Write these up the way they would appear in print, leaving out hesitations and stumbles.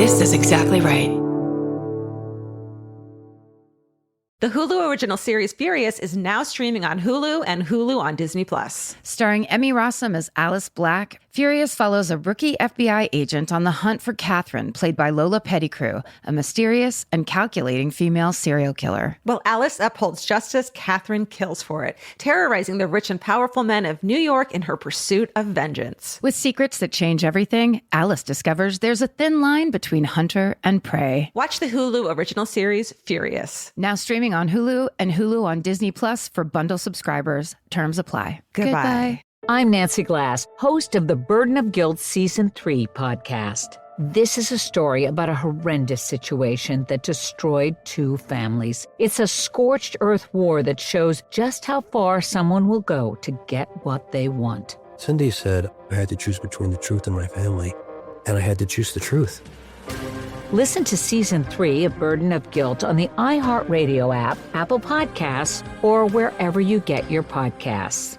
This is exactly right. The Hulu original series Furious is now streaming on Hulu and Hulu on Disney+. Starring Emmy Rossum as Alice Black, Furious follows a rookie FBI agent on the hunt for Catherine, played by Lola Pettigrew, a mysterious and calculating female serial killer. While Alice upholds justice, Catherine kills for it, terrorizing the rich and powerful men of New York in her pursuit of vengeance. With secrets that change everything, Alice discovers there's a thin line between hunter and prey. Watch the Hulu original series Furious. Now streaming on Hulu and Hulu on Disney Plus for bundle subscribers. Terms apply. Goodbye. I'm Nancy Glass, host of the Burden of Guilt Season 3 podcast. This is a story about a horrendous situation that destroyed 2 families. It's a scorched earth war that shows just how far someone will go to get what they want. Cindy said I had to choose between the truth and my family, and I had to choose the truth. Listen to Season 3 of Burden of Guilt on the iHeartRadio app, Apple Podcasts, or wherever you get your podcasts.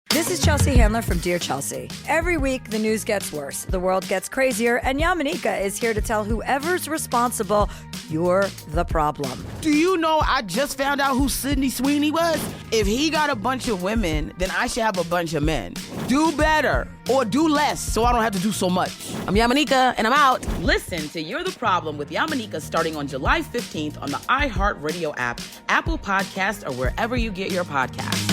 This is Chelsea Handler from Dear Chelsea. Every week, the news gets worse, the world gets crazier, and Yamanika is here to tell whoever's responsible, you're the problem. Do you know I just found out who Sydney Sweeney was? If he got a bunch of women, then I should have a bunch of men. Do better or do less so I don't have to do so much. I'm Yamanika, and I'm out. Listen to You're the Problem with Yamanika starting on July 15th on the iHeartRadio app, Apple Podcasts, or wherever you get your podcasts.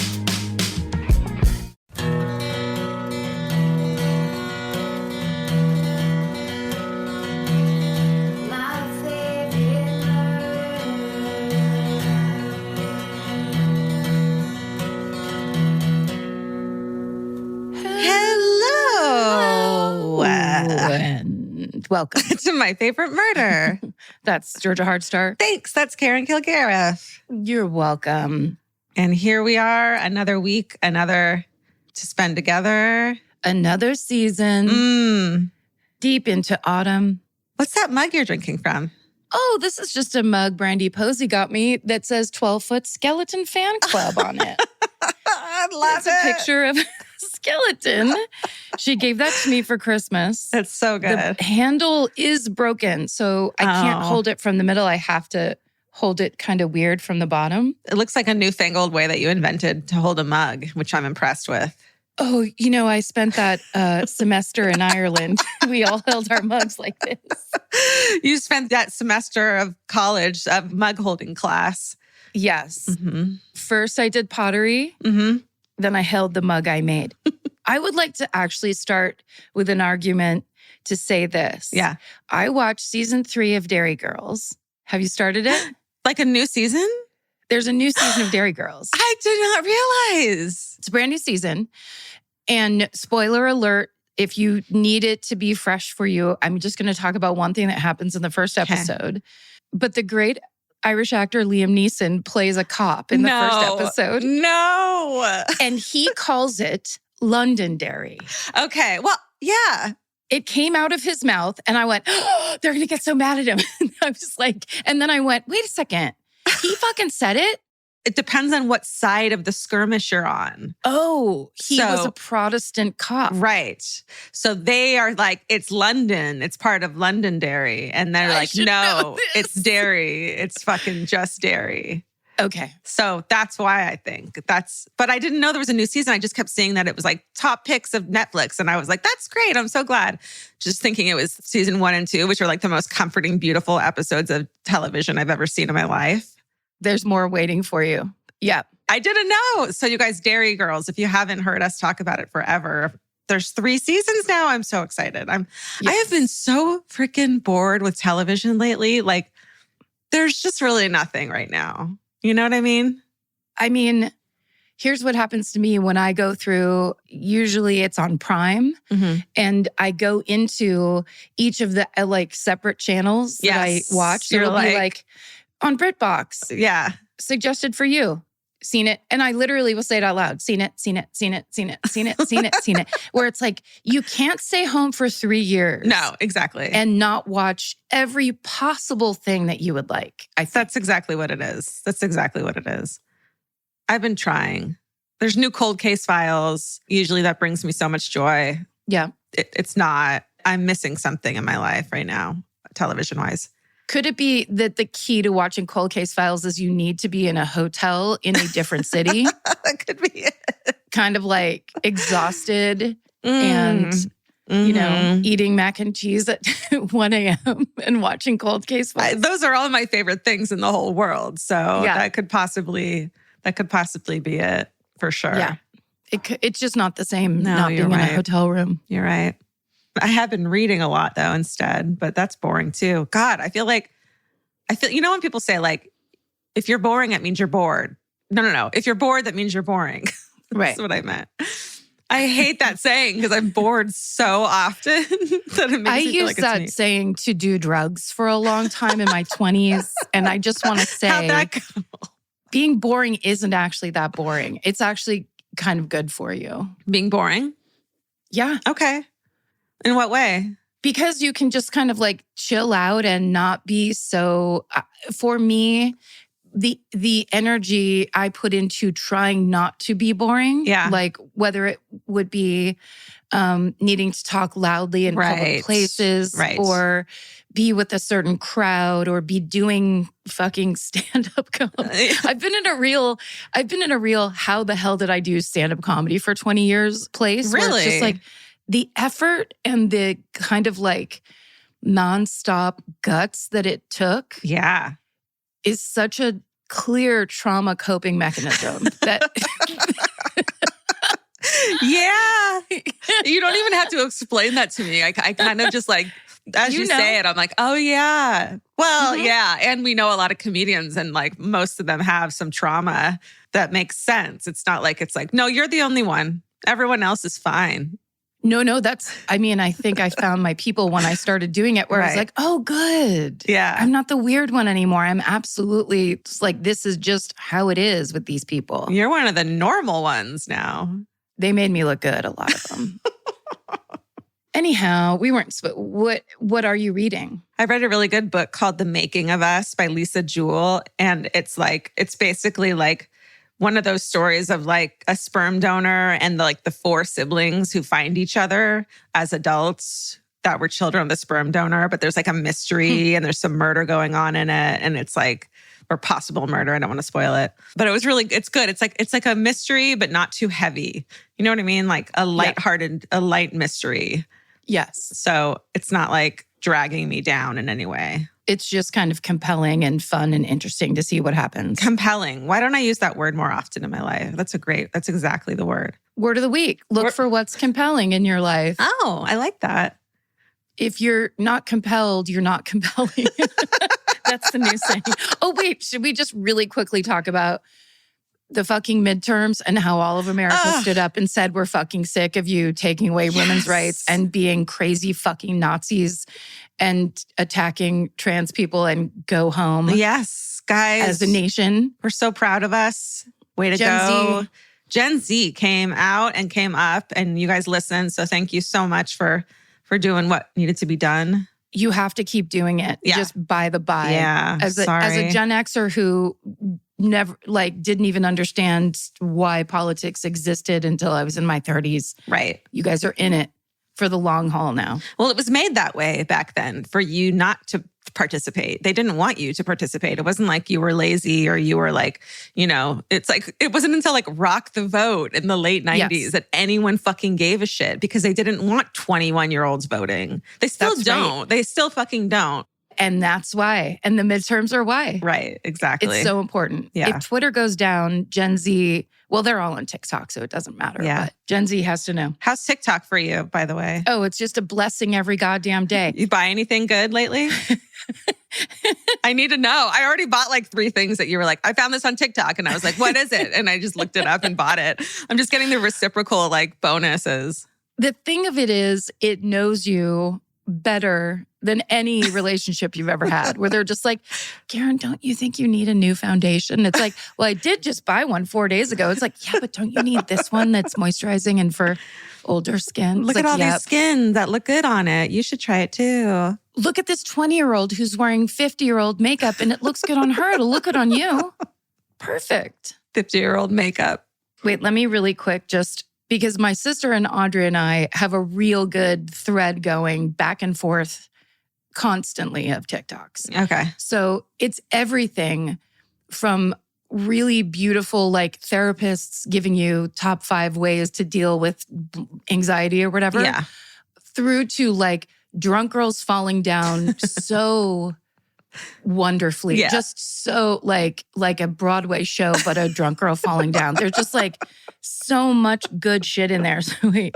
Welcome to My Favorite Murder. That's Georgia Hardstar. Thanks. That's Karen Kilgariff. You're welcome. And here we are, another week, another to spend together. Another season. Deep into autumn. What's that mug you're drinking from? Oh, this is just a mug Brandy Posey got me that says 12-foot skeleton fan club on it. I love it. It's a picture of a skeleton. She gave that to me for Christmas. That's so good. The handle is broken, so I can't hold it from the middle. I have to hold it kind of weird from the bottom. It looks like a newfangled way that you invented to hold a mug, which I'm impressed with. Oh, you know, I spent that semester in Ireland. We all held our mugs like this. You spent that semester of college, of mug holding class. Yes. Mm-hmm. First, I did pottery. Mm-hmm. Then I held the mug I made. I would like to actually start with an argument to say this. Yeah. I watched season 3 of Dairy Girls. Have you started it? Like a new season? There's a new season of Dairy Girls. I did not realize. It's a brand new season. And spoiler alert, if you need it to be fresh for you, I'm just going to talk about one thing that happens in the first episode. But the great Irish actor Liam Neeson plays a cop in the first episode. No. And he calls it Londonderry. Okay. Well, yeah. It came out of his mouth and I went, oh, they're going to get so mad at him. I was like, and then I went, wait a second. He fucking said it? It depends on what side of the skirmish you're on. Oh, he was a Protestant cop. Right. So they are like, it's London. It's part of Londonderry. And they're like, no, it's dairy. It's fucking just dairy. Okay. So that's why I think but I didn't know there was a new season. I just kept seeing that it was like top picks of Netflix. And I was like, that's great. I'm so glad. Just thinking it was season 1 and 2, which are like the most comforting, beautiful episodes of television I've ever seen in my life. There's more waiting for you. Yeah. I didn't know. So you guys, Dairy Girls, if you haven't heard us talk about it forever, there's 3 seasons now. I'm so excited. I have been so freaking bored with television lately. Like, there's just really nothing right now. You know what I mean? I mean, here's what happens to me when I go through, usually it's on Prime, and I go into each of the like separate channels that I watch. So it'll be like on BritBox. Yeah. Suggested for you. Seen it. And I literally will say it out loud. Seen it, seen it, seen it, seen it, seen it, seen it, seen it. Where it's like, you can't stay home for 3 years. No, exactly. And not watch every possible thing that you would like. That's exactly what it is. That's exactly what it is. I've been trying. There's new cold case files. Usually that brings me so much joy. Yeah. It's not. I'm missing something in my life right now, television-wise. Could it be that the key to watching Cold Case Files is you need to be in a hotel in a different city? That could be it. Kind of like exhausted and, you know, eating mac and cheese at 1 a.m. and watching Cold Case Files. Those are all my favorite things in the whole world. So that could possibly be it for sure. Yeah. It's just not the same not being right. in a hotel room. You're right. I have been reading a lot though instead, but that's boring too. God, I feel, you know when people say like, if you're boring, it means you're bored. No. If you're bored, that means you're boring. Right. That's what I meant. I hate that saying because I'm bored so often that it makes I me feel used like that it's me. saying to do drugs for a long time in my 20s. And I just want to say, How'd that go? being boring isn't actually that boring. It's actually kind of good for you. Being boring? Yeah. Okay. In what way? Because you can just kind of like chill out and not be so, for me, the energy I put into trying not to be boring, like whether it would be needing to talk loudly in public places or be with a certain crowd or be doing fucking stand-up comedy. I've been in a real how the hell did I do stand-up comedy for 20 years place. Really? Where it's just like the effort and the kind of like nonstop guts that it took. Yeah. Is such a clear trauma coping mechanism that yeah. You don't even have to explain that to me. I kind of just like, as you say it, I'm like, oh yeah. Well, yeah. And we know a lot of comedians and like most of them have some trauma that makes sense. It's not like, no, you're the only one. Everyone else is fine. No, I think I found my people when I started doing it where I was like, oh, good. Yeah. I'm not the weird one anymore. I'm absolutely like, this is just how it is with these people. You're one of the normal ones now. They made me look good, a lot of them. Anyhow, what are you reading? I read a really good book called The Making of Us by Lisa Jewell. And it's basically like one of those stories of like a sperm donor and the 4 siblings who find each other as adults that were children of the sperm donor. But there's like a mystery and there's some murder going on in it. And it's like, or possible murder. I don't want to spoil it, but it's good. It's like a mystery, but not too heavy. You know what I mean? Like a lighthearted, a light mystery. Yes. So it's not like dragging me down in any way. It's just kind of compelling and fun and interesting to see what happens. Compelling. Why don't I use that word more often in my life? That's exactly the word. Word of the week. Look for what's compelling in your life. Oh, I like that. If you're not compelled, you're not compelling. That's the new saying. Oh, wait, should we just really quickly talk about the fucking midterms and how all of America stood up and said, we're fucking sick of you taking away women's rights and being crazy fucking Nazis and attacking trans people and go home. Yes, guys. As a nation. We're so proud of us. Way to go. Gen Z came out and came up and you guys listened. So thank you so much for doing what needed to be done. You have to keep doing it. Yeah. Just by the by. Yeah, as a Gen Xer who never didn't even understand why politics existed until I was in my 30s. Right. You guys are in it for the long haul now. Well, it was made that way back then for you not to participate. They didn't want you to participate. It wasn't like you were lazy or you were like, it's like, it wasn't until like Rock the Vote in the late 90s that anyone fucking gave a shit because they didn't want 21-year-olds voting. They still don't. Right. They still fucking don't. And that's why. And the midterms are why. Right, exactly. It's so important. Yeah. If Twitter goes down, Gen Z, well, they're all on TikTok, so it doesn't matter. Yeah. But Gen Z has to know. How's TikTok for you, by the way? Oh, it's just a blessing every goddamn day. You buy anything good lately? I need to know. I already bought like 3 things that you were like, I found this on TikTok. And I was like, what is it? And I just looked it up and bought it. I'm just getting the reciprocal like bonuses. The thing of it is, it knows you better than any relationship you've ever had, where they're just like, Karen, don't you think you need a new foundation? It's like, well, I did just buy one 4 days ago. It's like, yeah, but don't you need this one that's moisturizing and for older skin? Look at all these skins that look good on it. You should try it too. Look at this 20-year-old who's wearing 50-year-old makeup and it looks good on her. It'll look good on you. Perfect. 50-year-old makeup. Wait, let me really quick just because my sister and Audrey and I have a real good thread going back and forth constantly of TikToks. Okay. So it's everything from really beautiful, like therapists giving you top 5 ways to deal with anxiety or whatever. Yeah. Through to like drunk girls falling down so wonderfully. Yeah. Just so like a Broadway show, but a drunk girl falling down. There's just like so much good shit in there. So wait.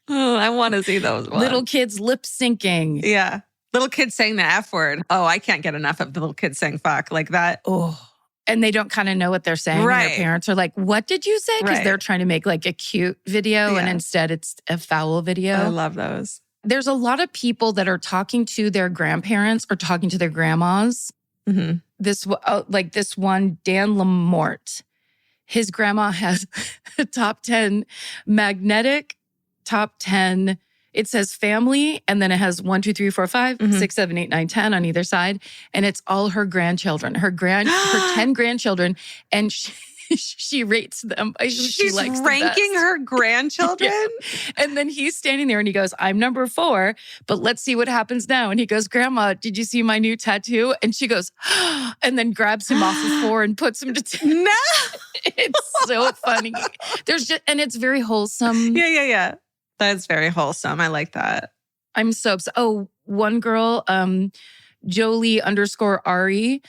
Oh, I want to see those ones. Little kids lip syncing. Yeah. Little kids saying the F word. Oh, I can't get enough of the little kids saying fuck like that. Oh. And they don't kind of know what they're saying. Right. And their parents are like, what did you say? Because they're trying to make like a cute video and instead it's a foul video. I love those. There's a lot of people that are talking to their grandparents or talking to their grandmas. Mm-hmm. This one, Dan Lamort, his grandma has a top 10 magnetic top 10. It says family, and then it has 1, 2, 3, 4, 5, 6, 7, 8, 9, 10 on either side. And it's all her grandchildren, her 10 grandchildren. And she rates them. She's ranking her grandchildren. Yeah. And then he's standing there and he goes, I'm number 4, but let's see what happens now. And he goes, Grandma, did you see my new tattoo? And she goes, and then grabs him off of 4 and puts him to 10. No. It's so funny. And it's very wholesome. Yeah. That's very wholesome. I like that. I'm so upset. Oh, one girl, Jolie_Ari,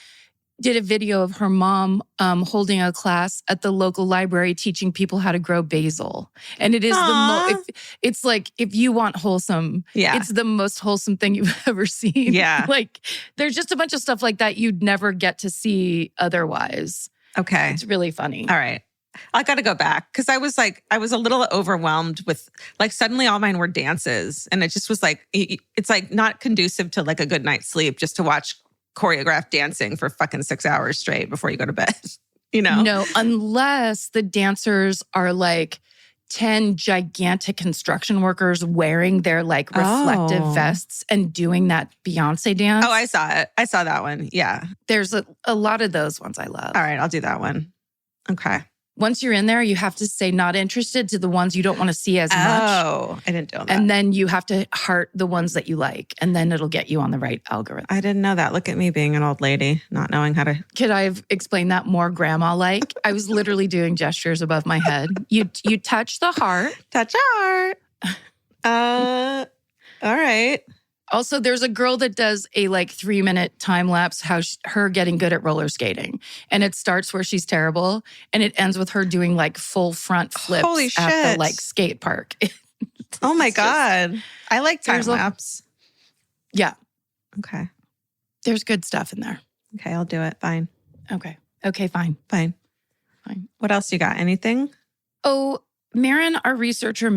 did a video of her mom holding a class at the local library teaching people how to grow basil. And it is it's like, if you want wholesome, it's the most wholesome thing you've ever seen. Yeah. Like there's just a bunch of stuff like that you'd never get to see otherwise. Okay. It's really funny. All right. I got to go back because I was a little overwhelmed with like suddenly all mine were dances. And it just was like, it's like not conducive to like a good night's sleep just to watch choreographed dancing for fucking 6 hours straight before you go to bed, you know? No, unless the dancers are like 10 gigantic construction workers wearing their like reflective vests and doing that Beyonce dance. Oh, I saw it. I saw that one. Yeah. There's a lot of those ones I love. All right, I'll do that one. Okay. Once you're in there, you have to say not interested to the ones you don't want to see as much. Oh, I didn't know that. And then you have to heart the ones that you like, and then it'll get you on the right algorithm. I didn't know that. Look at me being an old lady, not knowing how to. Could I have explained that more grandma-like? I was literally doing gestures above my head. You touch the heart. Touch heart. All right. Also, there's a girl that does a like 3-minute time lapse, her getting good at roller skating. And it starts where she's terrible and it ends with her doing like full front flips Holy shit. at the like skate park. Oh my God. I like time lapse. Yeah. Okay. There's good stuff in there. Okay, I'll do it. Fine. Okay, fine. What else you got? Anything? Oh, Marin, our researcher,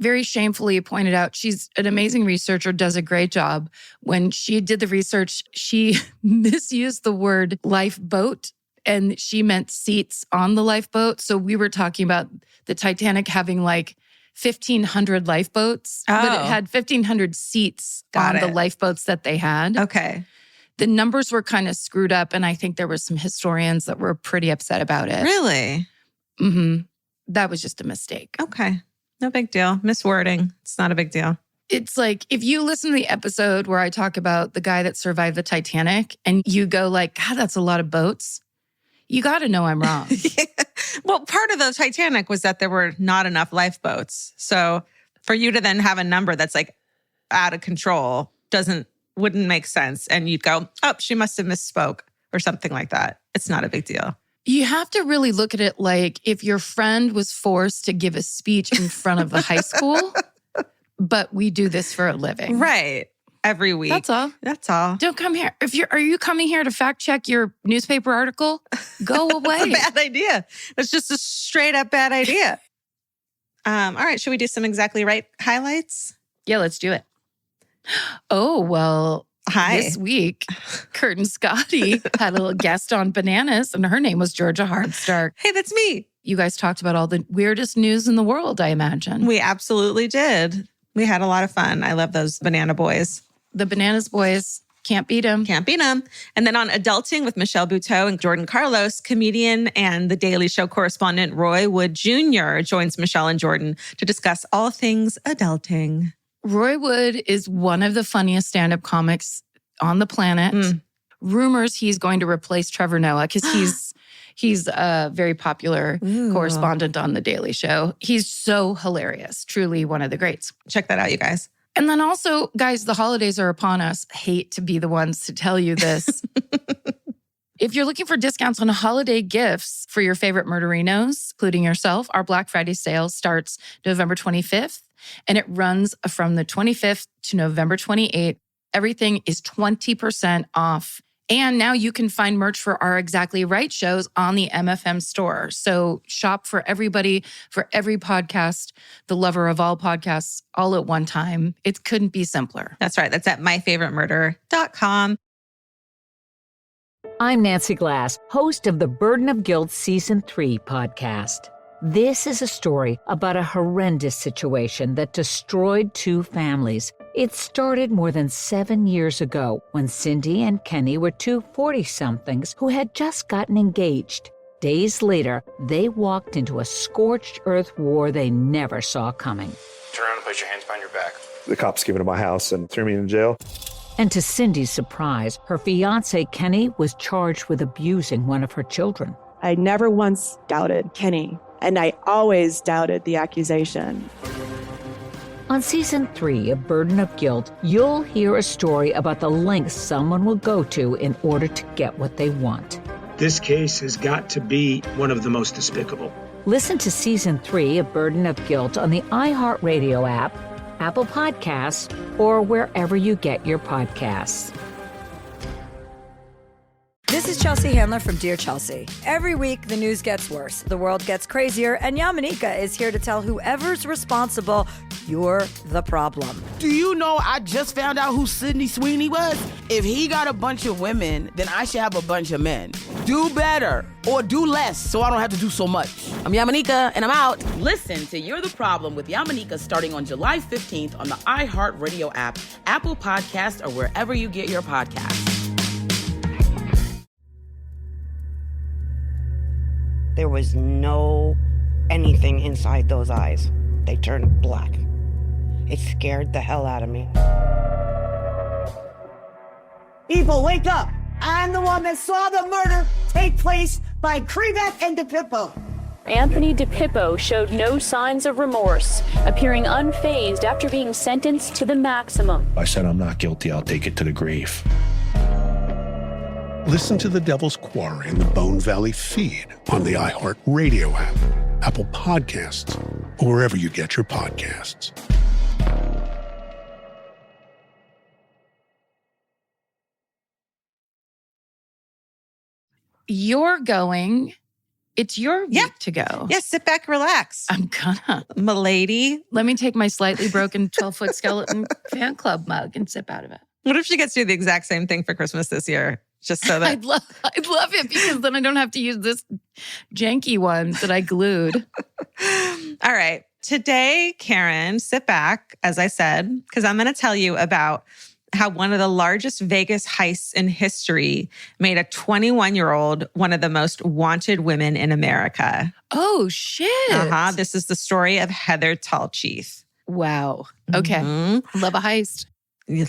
very shamefully pointed out she's an amazing researcher, does a great job. When she did the research, she misused the word lifeboat and she meant seats on the lifeboat. So we were talking about the Titanic having like 1,500 lifeboats, but it had 1,500 seats on the lifeboats that they had. Okay. The numbers were kind of screwed up, and I think there were some historians that were pretty upset about it. Really? Mm-hmm. That was just a mistake. Okay. No big deal. Miswording. It's not a big deal. It's like if you listen to the episode where I talk about the guy that survived the Titanic and you go like, God, that's a lot of boats. You got to know I'm wrong. Yeah. Well, part of the Titanic was that there were not enough lifeboats. So for you to then have a number that's like out of control wouldn't make sense. And you'd go, oh, she must have misspoke or something like that. It's not a big deal. You have to really look at it like if your friend was forced to give a speech in front of the high school, but we do this for a living. Right. Every week. That's all. Don't come here. Are you coming here to fact check your newspaper article? Go away. That's a bad idea. That's just a straight up bad idea. All right. Should we do some exactly right highlights? Yeah, let's do it. Oh, well. Hi. This week, Kurt and Scotty had a little guest on Bananas, and her name was Georgia Hardstark. Hey, that's me. You guys talked about all the weirdest news in the world, I imagine. We absolutely did. We had a lot of fun. I love those banana boys. The Bananas boys Can't beat him. Can't beat him. And then on Adulting with Michelle Buteau and Jordan Carlos, comedian and The Daily Show correspondent Roy Wood Jr. joins Michelle and Jordan to discuss all things adulting. Roy Wood is one of the funniest stand-up comics on the planet. Rumors he's going to replace Trevor Noah because he's a very popular correspondent on The Daily Show. He's so hilarious. Truly one of the greats. Check that out, you guys. And then also, guys, the holidays are upon us. Hate to be the ones to tell you this. If you're looking for discounts on holiday gifts for your favorite murderinos, including yourself, our Black Friday sale starts November 25th, and it runs from the 25th to November 28th. Everything is 20% off. And now you can find merch for our Exactly Right shows on the MFM store. So shop for everybody, for every podcast, the lover of all podcasts, all at one time. It couldn't be simpler. That's right. That's at myfavoritemurder.com. I'm Nancy Glass, host of the Burden of Guilt Season 3 podcast. This is a story about a horrendous situation that destroyed 2 families. It started more than 7 years ago when Cindy and Kenny were 2 40-somethings who had just gotten engaged. Days later, they walked into a scorched earth war they never saw coming. Turn around and place your hands behind your back. The cops came into my house and threw me in jail. And to Cindy's surprise, her fiancé Kenny was charged with abusing one of her children. I never once doubted Kenny, and I always doubted the accusation. On Season 3 of Burden of Guilt, you'll hear a story about the lengths someone will go to in order to get what they want. This case has got to be one of the most despicable. Listen to Season 3 of Burden of Guilt on the iHeartRadio app, Apple Podcasts, or wherever you get your podcasts. This is Chelsea Handler from Dear Chelsea. Every week, the news gets worse, the world gets crazier, and Yamanika is here to tell whoever's responsible, you're the problem. Do you know I just found out who Sydney Sweeney was? If he got a bunch of women, then I should have a bunch of men. Do better or do less so I don't have to do so much. I'm Yamanika, and I'm out. Listen to You're the Problem with Yamanika starting on July 15th on the iHeartRadio app, Apple Podcasts, or wherever you get your podcasts. There was no anything inside those eyes. They turned black. It scared the hell out of me. People, wake up! I'm the one that saw the murder take place by Krebeck and DePippo. Anthony DePippo showed no signs of remorse, appearing unfazed after being sentenced to the maximum. I said, I'm not guilty. I'll take it to the grave. Listen to The Devil's Quarry in the Bone Valley feed on the iHeartRadio app, Apple Podcasts, or wherever you get your podcasts. It's your week to go. Yeah, sit back, relax. I'm gonna. M'lady. Let me take my slightly broken 12-foot skeleton fan club mug and sip out of it. What if she gets to do the exact same thing for Christmas this year? Just so that I'd love it because then I don't have to use this janky one that I glued. All right. Today, Karen, sit back, as I said, because I'm going to tell you about how one of the largest Vegas heists in history made a 21-year-old one of the most wanted women in America. Oh, shit. This is the story of Heather Tallchief. Wow. Okay. Love a heist.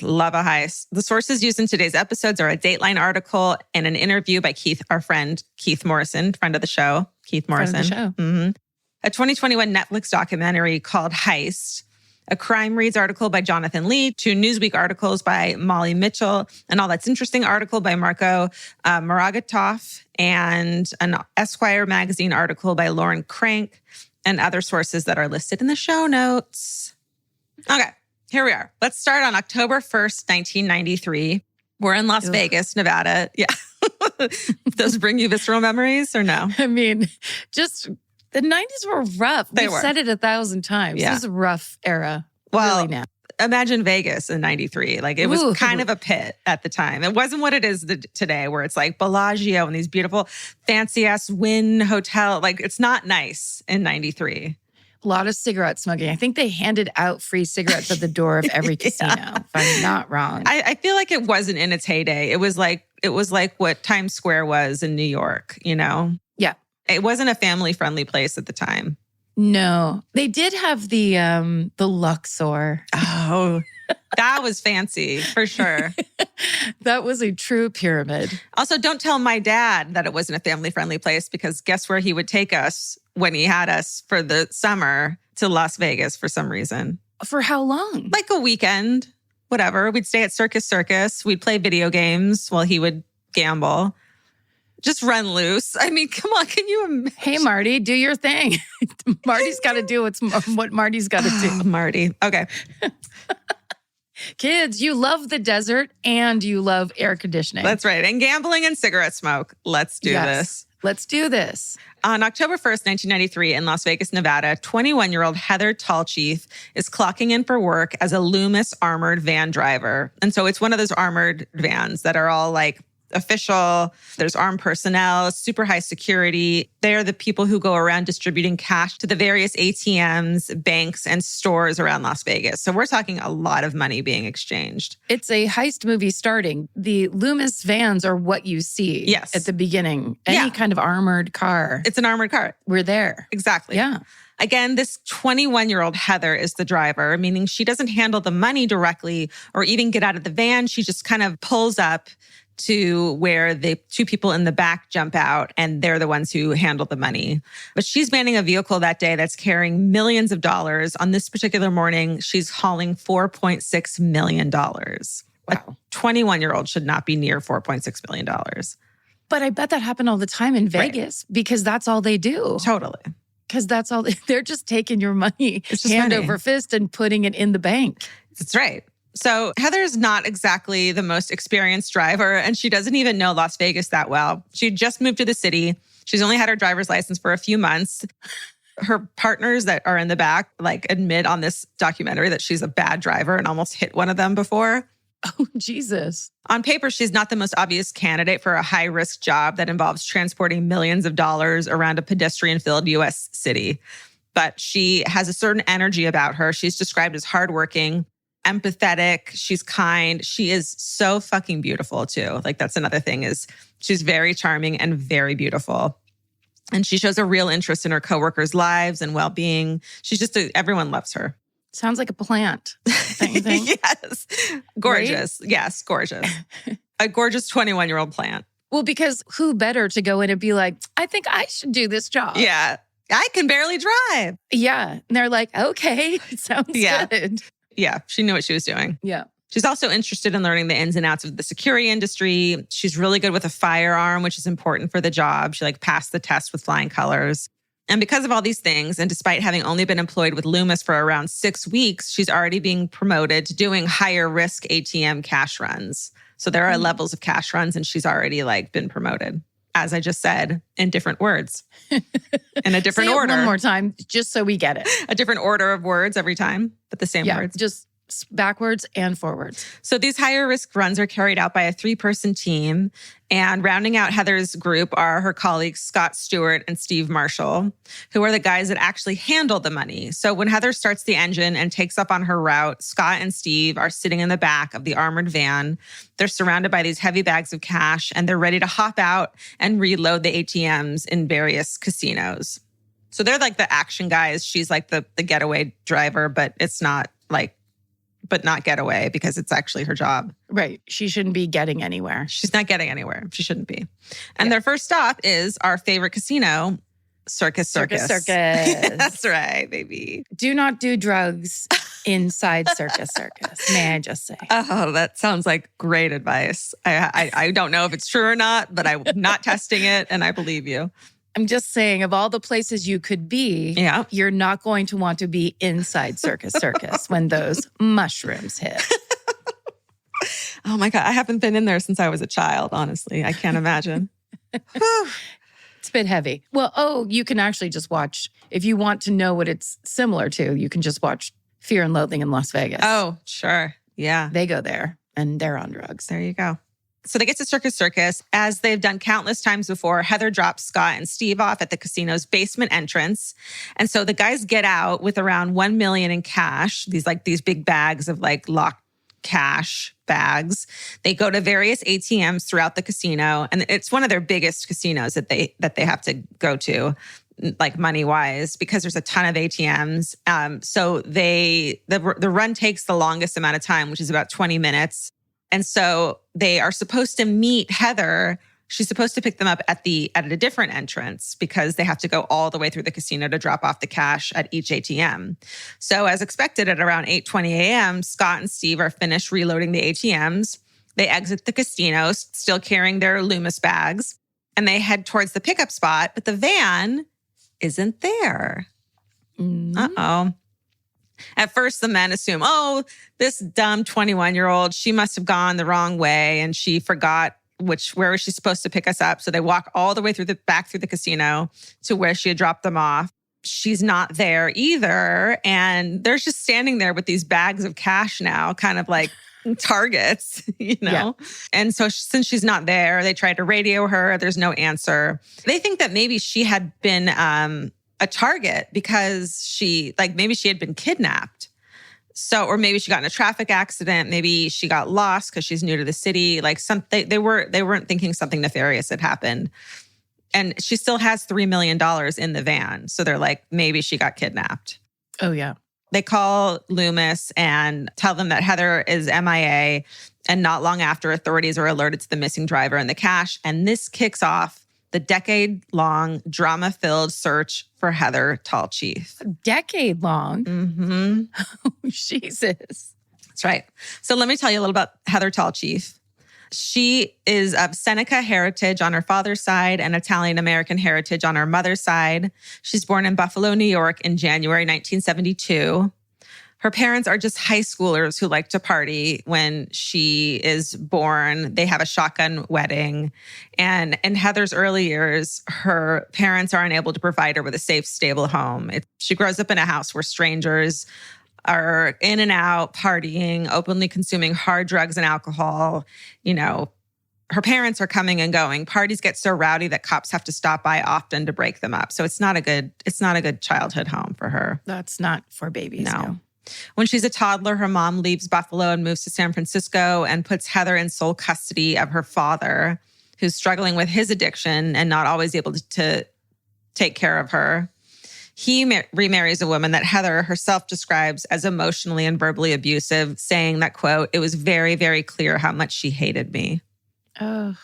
Love a heist. The sources used in today's episodes are a Dateline article and an interview by our friend Keith Morrison, friend of the show. Keith Morrison. Friend of the show. A 2021 Netflix documentary called Heist, a Crime Reads article by Jonathan Lee, 2 Newsweek articles by Molly Mitchell, an All That's Interesting article by Marco Maragatov, and an Esquire magazine article by Lauren Crank, and other sources that are listed in the show notes. Okay. Here we are. Let's start on October 1st, 1993. We're in Las Vegas, Nevada. Yeah. Those bring you visceral memories or no? I mean, just the 90s were rough. We've said it 1,000 times. Yeah. This is a rough era. Well, really now. Imagine Vegas in 93. Like it was kind of a pit at the time. It wasn't what it is today where it's like Bellagio and these beautiful fancy ass Wynn hotel. Like it's not nice in 93. A lot of cigarette smoking. I think they handed out free cigarettes at the door of every casino, if I'm not wrong. I feel like it wasn't in its heyday. It was like what Times Square was in New York, you know? Yeah. It wasn't a family-friendly place at the time. No. They did have the Luxor. Oh, that was fancy for sure. That was a true pyramid. Also, don't tell my dad that it wasn't a family-friendly place, because guess where he would take us when he had us for the summer? To Las Vegas for some reason. For how long? Like a weekend, whatever. We'd stay at Circus. We'd play video games while he would gamble. Just run loose. I mean, come on, can you imagine? Hey, Marty, do your thing. Marty's got to do what Marty's got to do. Marty. Okay. Kids, you love the desert and you love air conditioning. That's right. And gambling and cigarette smoke. Let's do this. Let's do this. On October 1st, 1993, in Las Vegas, Nevada, 21-year-old Heather Tallchief is clocking in for work as a Loomis armored van driver. And so it's one of those armored vans that are all like official. There's armed personnel, super high security. They're the people who go around distributing cash to the various ATMs, banks, and stores around Las Vegas. So we're talking a lot of money being exchanged. It's a heist movie starting. The Loomis vans are what you see at the beginning. Any kind of armored car. It's an armored car. We're there. Exactly. Yeah. Again, this 21-year-old Heather is the driver, meaning she doesn't handle the money directly or even get out of the van. She just kind of pulls up to where the two people in the back jump out, and they're the ones who handle the money. But she's manning a vehicle that day that's carrying millions of dollars. On this particular morning, she's hauling $4.6 million. Wow. A 21-year-old should not be near $4.6 million. But I bet that happened all the time in Vegas because that's all they do. Totally. Because that's all they're just taking your money hand money. over fist and putting it in the bank. That's right. So Heather's not exactly the most experienced driver, and she doesn't even know Las Vegas that well. She just moved to the city. She's only had her driver's license for a few months. Her partners that are in the back admit on this documentary that she's a bad driver and almost hit one of them before. Oh, Jesus. On paper, she's not the most obvious candidate for a high-risk job that involves transporting millions of dollars around a pedestrian-filled U.S. city. But she has a certain energy about her. She's described as hardworking, empathetic. She's kind. She is so fucking beautiful too. Like that's another thing is she's very charming and very beautiful. And she shows a real interest in her coworkers' lives and well-being. She's just everyone loves her. Sounds like a plant. Don't you think? Yes. Gorgeous. Right? Yes, gorgeous. A gorgeous 21-year-old plant. Well, because who better to go in and be like, I think I should do this job. Yeah. I can barely drive. Yeah. And they're like, okay, sounds good. Yeah, she knew what she was doing. Yeah. She's also interested in learning the ins and outs of the security industry. She's really good with a firearm, which is important for the job. She passed the test with flying colors. And because of all these things, and despite having only been employed with Loomis for around 6 weeks, she's already being promoted to doing higher risk ATM cash runs. So there are levels of cash runs, and she's already been promoted, as I just said, in different words. In a different order. One more time, just so we get it. A different order of words every time, but the same words. Just backwards and forwards. So these higher risk runs are carried out by a 3-person team. And rounding out Heather's group are her colleagues, Scott Stewart and Steve Marshall, who are the guys that actually handle the money. So when Heather starts the engine and takes up on her route, Scott and Steve are sitting in the back of the armored van. They're surrounded by these heavy bags of cash, and they're ready to hop out and reload the ATMs in various casinos. So they're like the action guys. She's like the getaway driver, but it's not but not getaway because it's actually her job. Right. She shouldn't be getting anywhere. She's not getting anywhere. She shouldn't be. And their first stop is our favorite casino, Circus. That's right, baby. Do not do drugs inside Circus. May I just say? Oh, that sounds like great advice. I don't know if it's true or not, but I'm not testing it, and I believe you. I'm just saying, of all the places you could be, you're not going to want to be inside Circus when those mushrooms hit. Oh my God, I haven't been in there since I was a child, honestly. I can't imagine. It's a bit heavy. Well, you can actually just watch, if you want to know what it's similar to, you can just watch Fear and Loathing in Las Vegas. Oh, sure. Yeah. They go there and they're on drugs. There you go. So they get to Circus. As they've done countless times before, Heather drops Scott and Steve off at the casino's basement entrance. And so the guys get out with around $1 million in cash, these big bags of like locked cash bags. They go to various ATMs throughout the casino. And it's one of their biggest casinos that they have to go to, like money-wise, because there's a ton of ATMs. So the run takes the longest amount of time, which is about 20 minutes. And so they are supposed to meet Heather. She's supposed to pick them up at a different entrance because they have to go all the way through the casino to drop off the cash at each ATM. So as expected, at around 8:20 a.m., Scott and Steve are finished reloading the ATMs. They exit the casino, still carrying their Loomis bags, and they head towards the pickup spot, but the van isn't there. Uh-oh. At first, the men assume, this dumb 21-year-old, she must have gone the wrong way and she forgot where was she supposed to pick us up. So they walk all the way back through the casino to where she had dropped them off. She's not there either. And they're just standing there with these bags of cash now, kind of like targets, Yeah. And so since she's not there, they try to radio her. There's no answer. They think that maybe she had been a target because maybe she had been kidnapped. So, or maybe she got in a traffic accident. Maybe she got lost because she's new to the city. Like they weren't thinking something nefarious had happened. And she still has $3 million in the van. So they're like, maybe she got kidnapped. Oh, yeah. They call Loomis and tell them that Heather is MIA. And not long after, authorities are alerted to the missing driver and the cash. And this kicks off the decade-long, drama-filled search for Heather Tallchief. Decade-long? Mm-hmm. Oh, Jesus. That's right. So let me tell you a little about Heather Tallchief. She is of Seneca heritage on her father's side and Italian-American heritage on her mother's side. She's born in Buffalo, New York in January 1972. Her parents are just high schoolers who like to party. When she is born, they have a shotgun wedding. And in Heather's early years, her parents are unable to provide her with a safe, stable home. She grows up in a house where strangers are in and out, partying, openly consuming hard drugs and alcohol. Her parents are coming and going. Parties get so rowdy that cops have to stop by often to break them up. So it's not a good childhood home for her. That's not for babies. No. When she's a toddler, her mom leaves Buffalo and moves to San Francisco and puts Heather in sole custody of her father, who's struggling with his addiction and not always able to take care of her. He remarries a woman that Heather herself describes as emotionally and verbally abusive, saying that, quote, "It was very, very clear how much she hated me." Oh.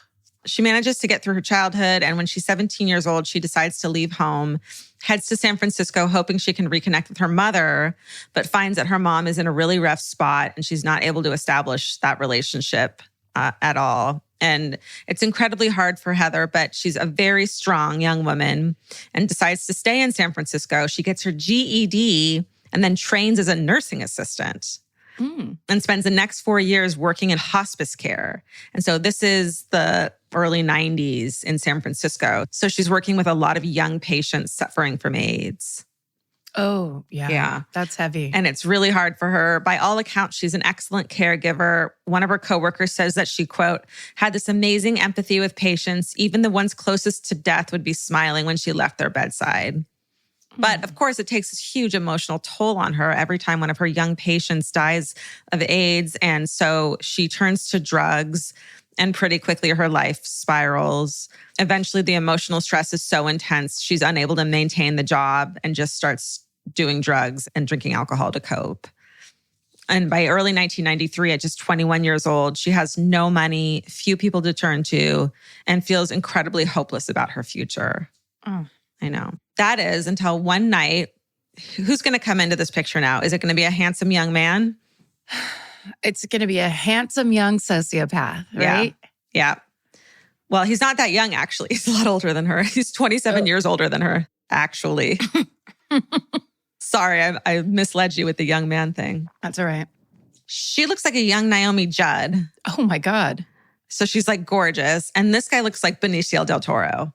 She manages to get through her childhood, and when she's 17 years old, she decides to leave home, heads to San Francisco, hoping she can reconnect with her mother, but finds that her mom is in a really rough spot and she's not able to establish that relationship at all. And it's incredibly hard for Heather, but she's a very strong young woman and decides to stay in San Francisco. She gets her GED and then trains as a nursing assistant. And spends the next 4 years working in hospice care. And so this is the early 90s in San Francisco. So she's working with a lot of young patients suffering from AIDS. Oh, yeah. Yeah. That's heavy. And it's really hard for her. By all accounts, she's an excellent caregiver. One of her coworkers says that she, quote, "had this amazing empathy with patients. Even the ones closest to death would be smiling when she left their bedside." But of course, it takes this huge emotional toll on her every time one of her young patients dies of AIDS. And so she turns to drugs, and pretty quickly her life spirals. Eventually, the emotional stress is so intense, she's unable to maintain the job and just starts doing drugs and drinking alcohol to cope. And by early 1993, at just 21 years old, she has no money, few people to turn to, and feels incredibly hopeless about her future. Oh. I know. That is until one night. Who's going to come into this picture now? Is it going to be a handsome young man? It's going to be a handsome young sociopath, right? Yeah. Well, he's not that young, actually. He's a lot older than her. He's 27 years older than her, actually. Sorry, I misled you with the young man thing. That's all right. She looks like a young Naomi Judd. Oh, my God. So she's like gorgeous. And this guy looks like Benicio del Toro.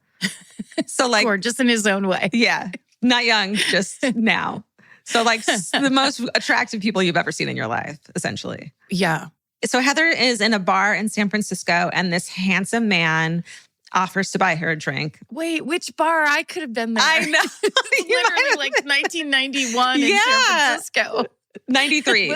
So like gorgeous in his own way. Yeah. Not young, just now. So like the most attractive people you've ever seen in your life, essentially. Yeah. So Heather is in a bar in San Francisco, and this handsome man offers to buy her a drink. Wait, which bar? I could have been there. I know. Literally like 1991 in San Francisco. 93.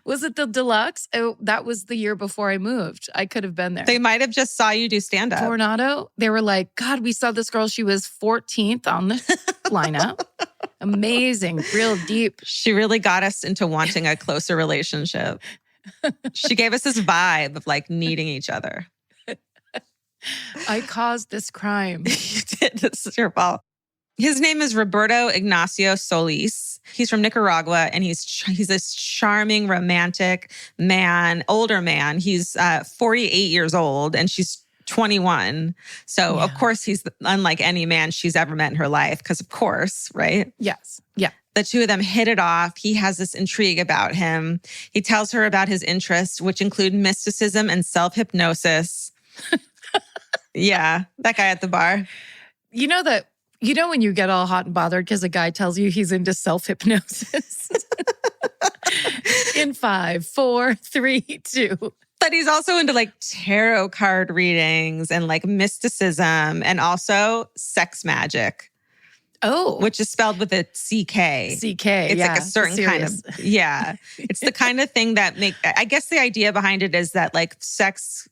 Was it the Deluxe? Oh, that was the year before I moved. I could have been there. They might have just saw you do stand-up. Tornado. They were like, God, we saw this girl. She was 14th on the lineup. Amazing. Real deep. She really got us into wanting a closer relationship. She gave us this vibe of like needing each other. I caused this crime. You did. This is your fault. His name is Roberto Ignacio Solis. He's from Nicaragua, and he's this charming, romantic man, older man. He's 48 years old, and she's 21. So, of course, he's unlike any man she's ever met in her life, because, of course, right? Yes. Yeah. The two of them hit it off. He has this intrigue about him. He tells her about his interests, which include mysticism and self-hypnosis. Yeah, that guy at the bar. You know when you get all hot and bothered because a guy tells you he's into self-hypnosis? In 5, 4, 3, 2. But he's also into like tarot card readings and like mysticism and also sex magic. Oh. Which is spelled with a CK. CK, It's like a certain kind of, it's the kind of thing that I guess the idea behind it is that like sex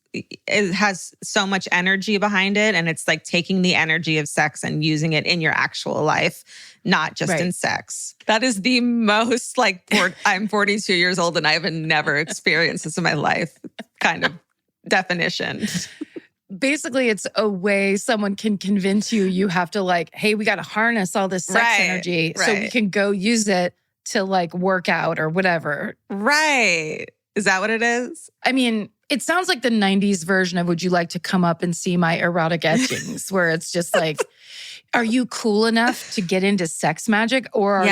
has so much energy behind it, and it's like taking the energy of sex and using it in your actual life, not just in sex. That is the most like, I'm 42 years old and I've never experienced this in my life kind of definition. Basically, it's a way someone can convince you have to like, hey, we got to harness all this sex energy so we can go use it to like work out or whatever. Right. Is that what it is? I mean, it sounds like the 90s version of would you like to come up and see my erotic etchings, where it's just like, are you cool enough to get into sex magic, or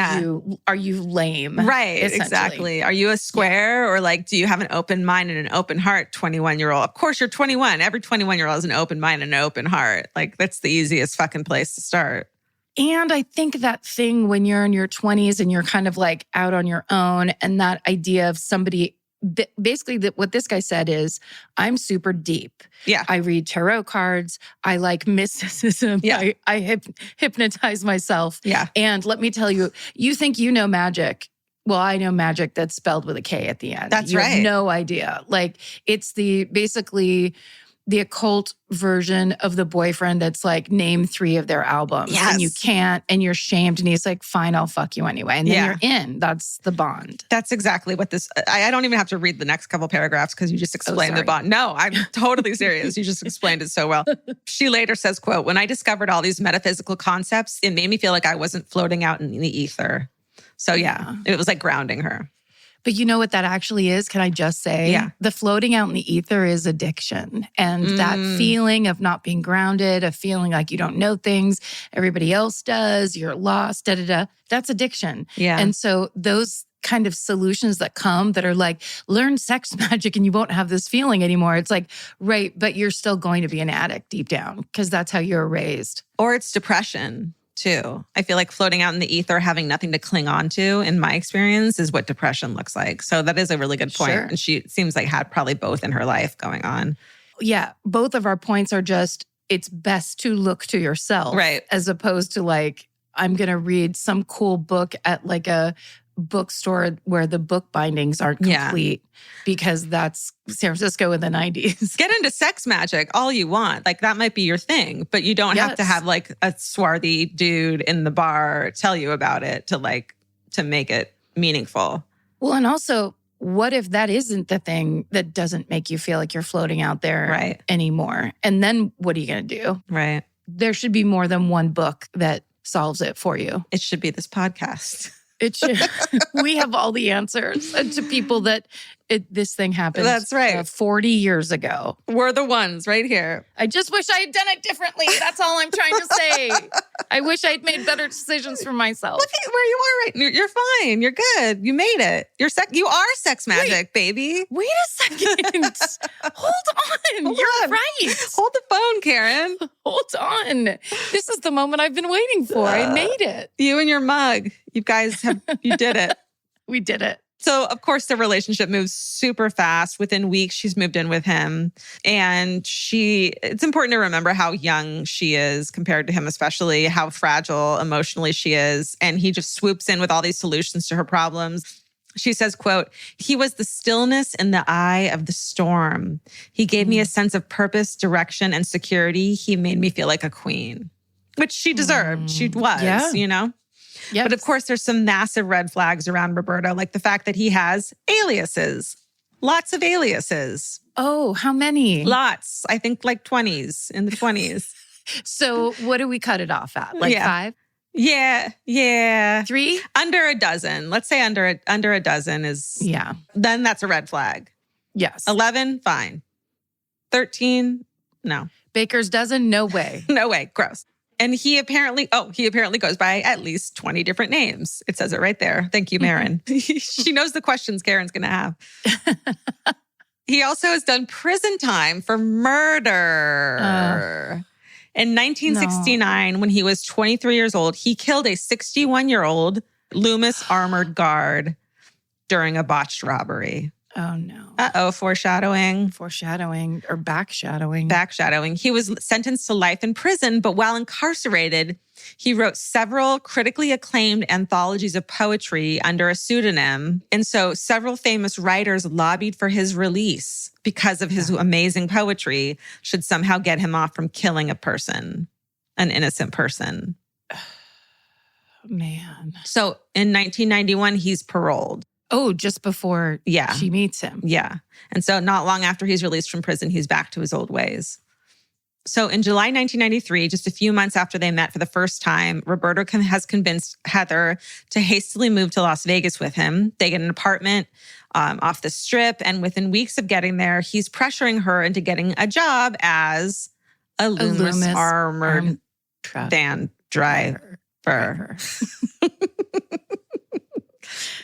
are you lame? Right, exactly. Are you a square or like, do you have an open mind and an open heart, 21-year-old? Of course you're 21. Every 21-year-old has an open mind and an open heart. Like that's the easiest fucking place to start. And I think that thing when you're in your 20s and you're kind of like out on your own, and that idea of somebody, basically what this guy said is, I'm super deep. Yeah. I read tarot cards. I like mysticism. Yeah. I hypnotize myself. Yeah. And let me tell you, you think you know magic. Well, I know magic that's spelled with a K at the end. That's you right. have no idea. Like it's basically the occult version of the boyfriend that's like, name 3 of their albums. Yes. And you can't, and you're shamed. And he's like, fine, I'll fuck you anyway. And then you're in. That's the bond. That's exactly what this, I don't even have to read the next couple paragraphs because you just explained the bond. No, I'm totally serious. You just explained it so well. She later says, quote, when I discovered all these metaphysical concepts, it made me feel like I wasn't floating out in the ether. So yeah, it was like grounding her. But you know what that actually is? Can I just say? Yeah. The floating out in the ether is addiction. And that feeling of not being grounded, of feeling like you don't know things, everybody else does, you're lost, that's addiction. Yeah. And so those kind of solutions that come that are like, learn sex magic and you won't have this feeling anymore. It's like, right, but you're still going to be an addict deep down because that's how you were raised. Or it's depression. Too. I feel like floating out in the ether, having nothing to cling on to, in my experience, is what depression looks like. So that is a really good point. Sure. And she seems like had probably both in her life going on. Yeah. Both of our points are just, it's best to look to yourself. Right. As opposed to like, I'm going to read some cool book at like a bookstore where the book bindings aren't complete because that's San Francisco in the 90s. Get into sex magic all you want. Like that might be your thing, but you don't have to have like a swarthy dude in the bar tell you about it to make it meaningful. Well, and also, what if that isn't the thing that doesn't make you feel like you're floating out there anymore? And then what are you going to do? Right. There should be more than one book that solves it for you. It should be this podcast. It should. We have all the answers to people that this thing happened. That's right. 40 years ago. We're the ones right here. I just wish I had done it differently. That's all I'm trying to say. I wish I'd made better decisions for myself. Look at where you are right now. You're fine. You're good. You made it. You are sex magic, baby. Wait a second. Hold on. You're right. Hold the phone, Karen. Hold on. This is the moment I've been waiting for. I made it. You and your mug. You guys you did it. We did it. So, of course, the relationship moves super fast. Within weeks, she's moved in with him. And it's important to remember how young she is compared to him, especially how fragile emotionally she is. And he just swoops in with all these solutions to her problems. She says, quote, "He was the stillness in the eye of the storm. He gave me a sense of purpose, direction, and security. He made me feel like a queen," which she deserved. She was, you know? Yes. But of course, there's some massive red flags around Roberto, like the fact that he has aliases. Lots of aliases. Oh, how many? Lots. I think like 20s, in the 20s. So what do we cut it off at? Like 5? Yeah. 3? Under a dozen. Let's say under a dozen is... Yeah. Then that's a red flag. Yes. 11, fine. 13, no. Baker's dozen? No way. No way. Gross. And he apparently goes by at least 20 different names. It says it right there. Thank you, Marin. She knows the questions Karen's going to have. He also has done prison time for murder. In 1969, when he was 23 years old, he killed a 61-year-old Loomis armored guard during a botched robbery. Oh, no. Uh-oh, foreshadowing. Foreshadowing or backshadowing. Backshadowing. He was sentenced to life in prison, but while incarcerated, he wrote several critically acclaimed anthologies of poetry under a pseudonym. And so several famous writers lobbied for his release because of his amazing poetry should somehow get him off from killing a person, an innocent person. Man. So in 1991, he's paroled. Oh, just before she meets him. Yeah. And so not long after he's released from prison, he's back to his old ways. So in July 1993, just a few months after they met for the first time, Roberto has convinced Heather to hastily move to Las Vegas with him. They get an apartment off the Strip, and within weeks of getting there, he's pressuring her into getting a job as a Loomis armored van driver.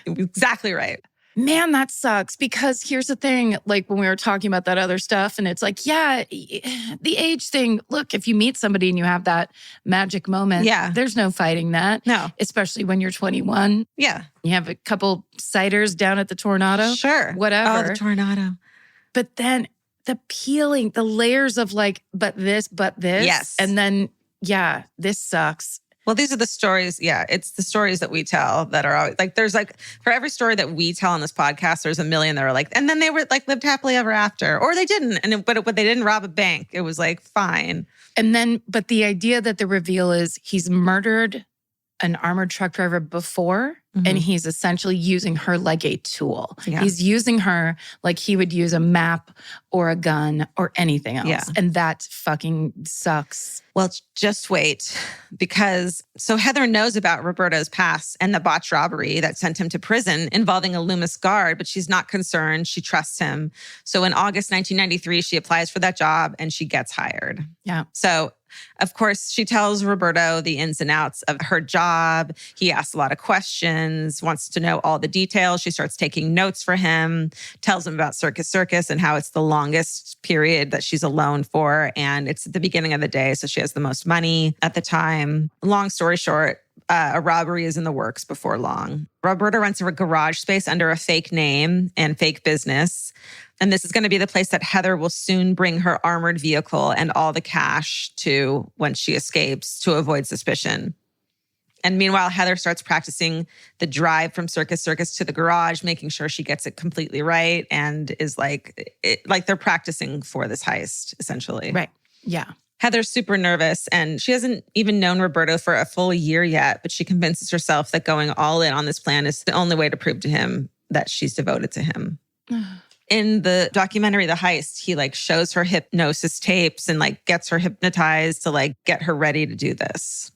Exactly right. Man, that sucks because here's the thing, like when we were talking about that other stuff and it's like, the age thing, look, if you meet somebody and you have that magic moment, there's no fighting that. No. Especially when you're 21. Yeah. You have a couple ciders down at the Tornado. Sure. Whatever. Oh, the Tornado. But then the peeling, the layers of like, but this. Yes. And then, this sucks. Well, these are the stories. Yeah, it's the stories that we tell that are always like, there's like, for every story that we tell on this podcast, there's a million that are like, and then they were like lived happily ever after, or they didn't. But they didn't rob a bank. It was like, fine. And then, but the idea that the reveal is he's murdered an armored truck driver before, and he's essentially using her like a tool. Yeah. He's using her like he would use a map or a gun or anything else. Yeah. And that fucking sucks. Well, just wait, because so Heather knows about Roberto's past and the botched robbery that sent him to prison involving a Loomis guard, but she's not concerned. She trusts him. So in August 1993, she applies for that job and she gets hired. Yeah. So of course, she tells Roberto the ins and outs of her job. He asks a lot of questions, wants to know all the details. She starts taking notes for him, tells him about Circus Circus and how it's the longest period that she's alone for. And it's at the beginning of the day, so she has the most money at the time. Long story short, a robbery is in the works before long. Roberto rents a garage space under a fake name and fake business. And this is going to be the place that Heather will soon bring her armored vehicle and all the cash to when she escapes to avoid suspicion. And meanwhile, Heather starts practicing the drive from Circus Circus to the garage, making sure she gets it completely right and is like they're practicing for this heist, essentially. Right. Yeah. Heather's super nervous and she hasn't even known Roberto for a full year yet, but she convinces herself that going all in on this plan is the only way to prove to him that she's devoted to him. In the documentary, The Heist, he like shows her hypnosis tapes and like gets her hypnotized to like get her ready to do this.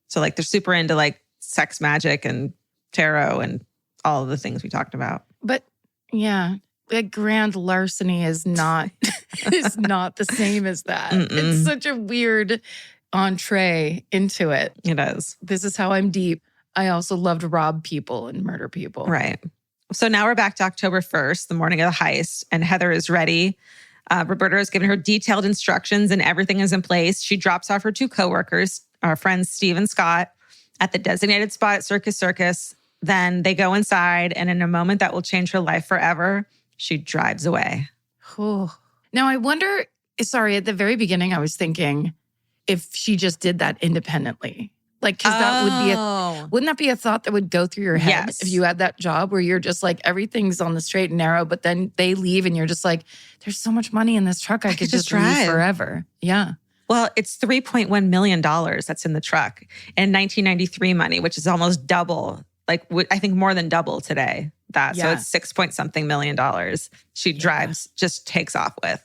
So like they're super into like sex magic and tarot and all of the things we talked about. But yeah, a grand larceny is not the same as that. It's such a weird entree into it. It is. This is how I'm deep. I also love to rob people and murder people. Right. So now we're back to October 1st, the morning of the heist, and Heather is ready. Roberto has given her detailed instructions and everything is in place. She drops off her two coworkers, our friends Steve and Scott, at the designated spot at Circus Circus. Then they go inside, and in a moment that will change her life forever, she drives away. Oh. Now, I wonder, sorry, at the very beginning, I was thinking if she just did that independently. Like, because that would be wouldn't that be a thought that would go through your head if you had that job where you're just like, everything's on the straight and narrow, but then they leave and you're just like, there's so much money in this truck. I could just drive forever. Yeah. Well, it's $3.1 million that's in the truck in 1993 money, which is almost double. Like, I think more than double today. So it's $6 million. She drives, just takes off with.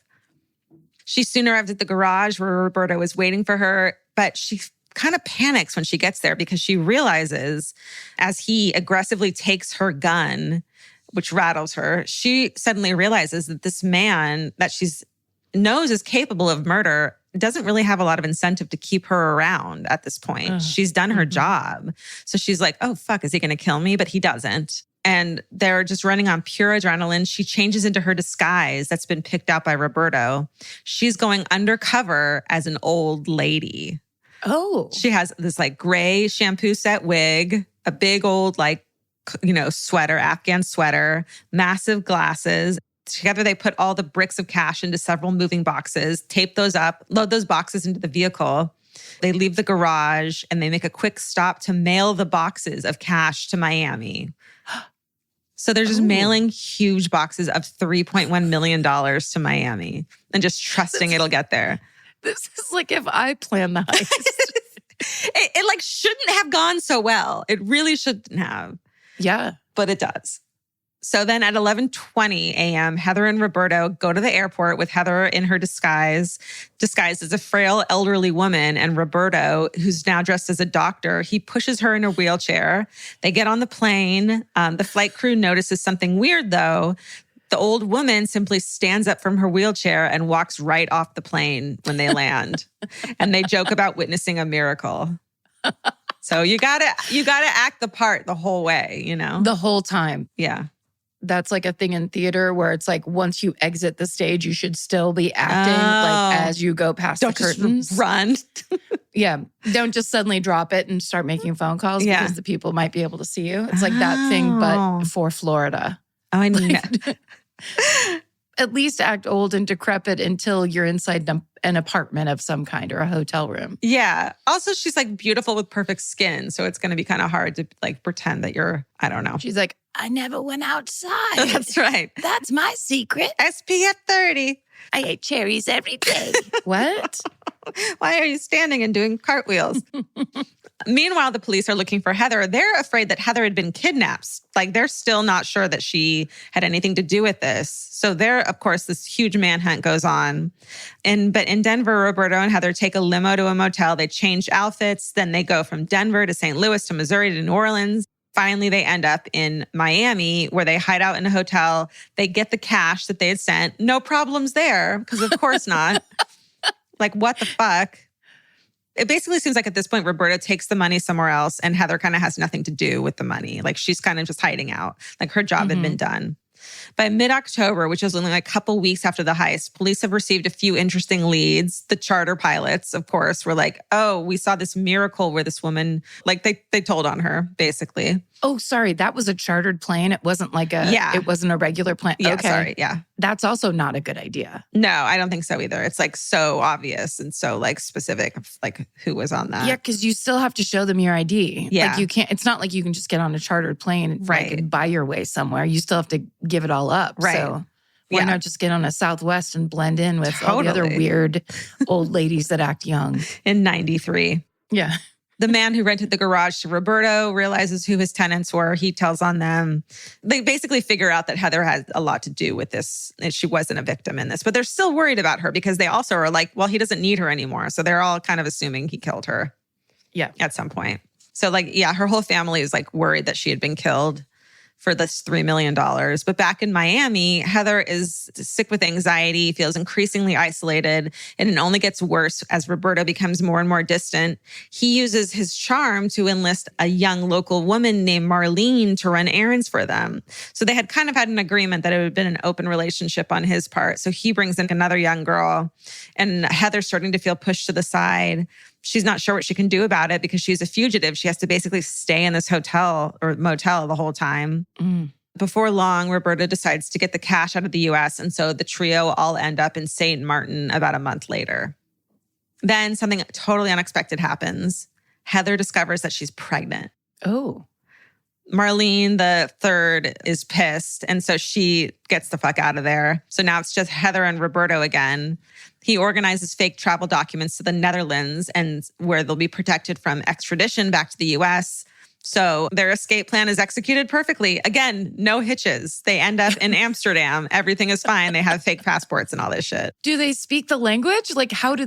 She soon arrived at the garage where Roberto was waiting for her, but she kind of panics when she gets there because she realizes as he aggressively takes her gun, which rattles her, she suddenly realizes that this man that she knows is capable of murder doesn't really have a lot of incentive to keep her around at this point. She's done her job. So she's like, oh, fuck, is he going to kill me? But he doesn't. And they're just running on pure adrenaline. She changes into her disguise that's been picked out by Roberto. She's going undercover as an old lady. Oh. She has this like gray shampoo set wig, a big old sweater, Afghan sweater, massive glasses. Together, they put all the bricks of cash into several moving boxes, tape those up, load those boxes into the vehicle. They leave the garage and they make a quick stop to mail the boxes of cash to Miami. So they're just mailing huge boxes of $3.1 million to Miami and just trusting it'll get there. This is like if I planned the heist. it shouldn't have gone so well. It really shouldn't have. Yeah. But it does. So then at 11:20 a.m., Heather and Roberto go to the airport with Heather in her disguised as a frail elderly woman, and Roberto, who's now dressed as a doctor, he pushes her in a wheelchair. They get on the plane. The flight crew notices something weird, though. The old woman simply stands up from her wheelchair and walks right off the plane when they land. And they joke about witnessing a miracle. So you gotta act the part the whole way, The whole time. Yeah. That's like a thing in theater where it's like once you exit the stage, you should still be acting like as you go past the curtains. Just run. Yeah. Don't just suddenly drop it and start making phone calls because the people might be able to see you. It's like that thing, but for Florida. Oh, I know. At least act old and decrepit until you're inside an apartment of some kind or a hotel room. Yeah. Also, she's like beautiful with perfect skin. So it's going to be kind of hard to like pretend that you're, I don't know. She's like, I never went outside. That's right. That's my secret. SPF 30. I ate cherries every day. What? Why are you standing and doing cartwheels? Meanwhile, the police are looking for Heather. They're afraid that Heather had been kidnapped. Like, they're still not sure that she had anything to do with this. So of course, this huge manhunt goes on. But in Denver, Roberto and Heather take a limo to a motel. They change outfits. Then they go from Denver to St. Louis to Missouri to New Orleans. Finally, they end up in Miami where they hide out in a hotel. They get the cash that they had sent. No problems there, because of course not. Like, what the fuck? It basically seems like at this point, Roberta takes the money somewhere else and Heather kind of has nothing to do with the money. Like, she's kind of just hiding out. Like, her job had been done. By mid-October, which was only like a couple weeks after the heist, police have received a few interesting leads. The charter pilots, of course, were like, oh, we saw this miracle where this woman, like they told on her, basically. Oh, sorry. That was a chartered plane. It wasn't like it wasn't a regular plane. Yeah, okay. Sorry. Yeah. That's also not a good idea. No, I don't think so either. It's like so obvious and so like specific, like who was on that. Yeah, because you still have to show them your ID. Yeah. Like, you can't, it's not like you can just get on a chartered plane and like, buy your way somewhere. You still have to give it all up. Right. So why not just get on a Southwest and blend in with all the other weird old ladies that act young? In 93. Yeah. The man who rented the garage to Roberto realizes who his tenants were. He tells on them. They basically figure out that Heather has a lot to do with this. And she wasn't a victim in this. But they're still worried about her because they also are like, well, he doesn't need her anymore. So they're all kind of assuming he killed her. Yeah. At some point. So like, yeah, her whole family is like worried that she had been killed for this $3 million. But back in Miami, Heather is sick with anxiety, feels increasingly isolated, and it only gets worse as Roberto becomes more and more distant. He uses his charm to enlist a young local woman named Marlene to run errands for them. So they had kind of had an agreement that it had been an open relationship on his part. So he brings in another young girl, and Heather's starting to feel pushed to the side. she's not sure what she can do about it because she's a fugitive. She has to basically stay in this hotel or motel the whole time. Before long, Roberta decides to get the cash out of the US. And so the trio all end up in St. Martin about a month later. Then something totally unexpected happens. Heather discovers that she's pregnant. Oh. Marlene, the third, is pissed. And so she gets the fuck out of there. So now it's just Heather and Roberto again. He organizes fake travel documents to the Netherlands and where they'll be protected from extradition back to the US. So their escape plan is executed perfectly. Again, no hitches. They end up in Amsterdam. Everything is fine. They have fake passports and all this shit. Do they speak the language? Like, how do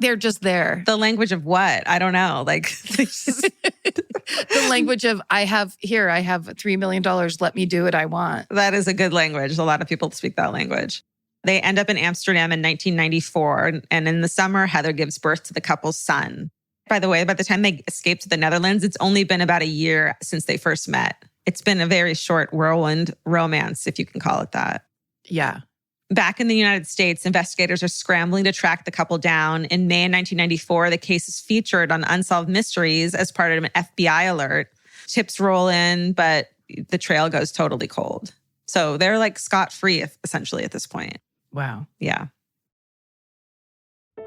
they're just there? The language of what? I don't know. Like, the language of, I have $3 million. Let me do what I want. That is a good language. A lot of people speak that language. They end up in Amsterdam in 1994. And in the summer, Heather gives birth to the couple's son. By the way, by the time they escaped to the Netherlands, it's only been about a year since they first met. It's been a very short whirlwind romance, if you can call it that. Yeah. Back in the United States, investigators are scrambling to track the couple down. In May 1994, the case is featured on Unsolved Mysteries as part of an FBI alert. Tips roll in, but the trail goes totally cold. So they're like scot-free, essentially, at this point. Wow. Yeah.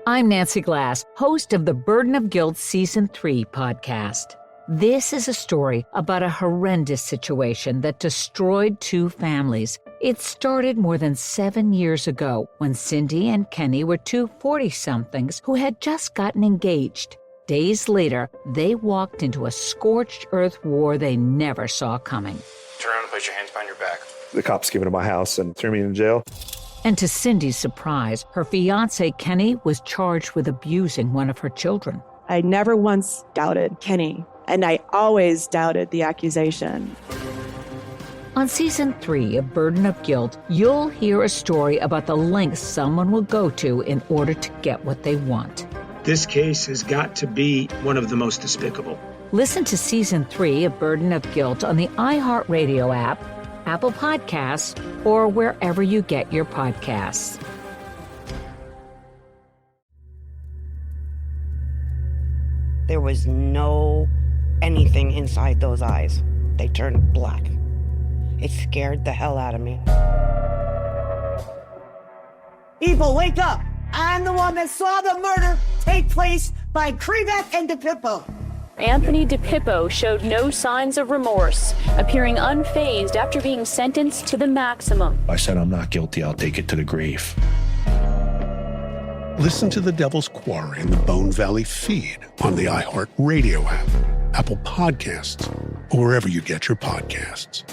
I'm Nancy Glass, host of the Burden of Guilt Season 3 podcast. This is a story about a horrendous situation that destroyed two families. It started more than 7 years ago when Cindy and Kenny were two 40-somethings who had just gotten engaged. Days later, they walked into a scorched earth war they never saw coming. Turn around and place your hands behind your back. The cops came into my house and threw me in jail. And to Cindy's surprise, her fiancé, Kenny, was charged with abusing one of her children. I never once doubted Kenny, and I always doubted the accusation. On Season 3 of Burden of Guilt, you'll hear a story about the lengths someone will go to in order to get what they want. This case has got to be one of the most despicable. Listen to Season 3 of Burden of Guilt on the iHeartRadio app, Apple Podcasts, or wherever you get your podcasts. There was no anything inside those eyes. They turned black. It scared the hell out of me. People, wake up! I'm the one that saw the murder take place by Krebeck and DePippo. Anthony DePippo showed no signs of remorse, appearing unfazed after being sentenced to the maximum. I said, I'm not guilty. I'll take it to the grave. Listen to The Devil's Quarry in the Bone Valley feed on the iHeartRadio app, Apple Podcasts, or wherever you get your podcasts.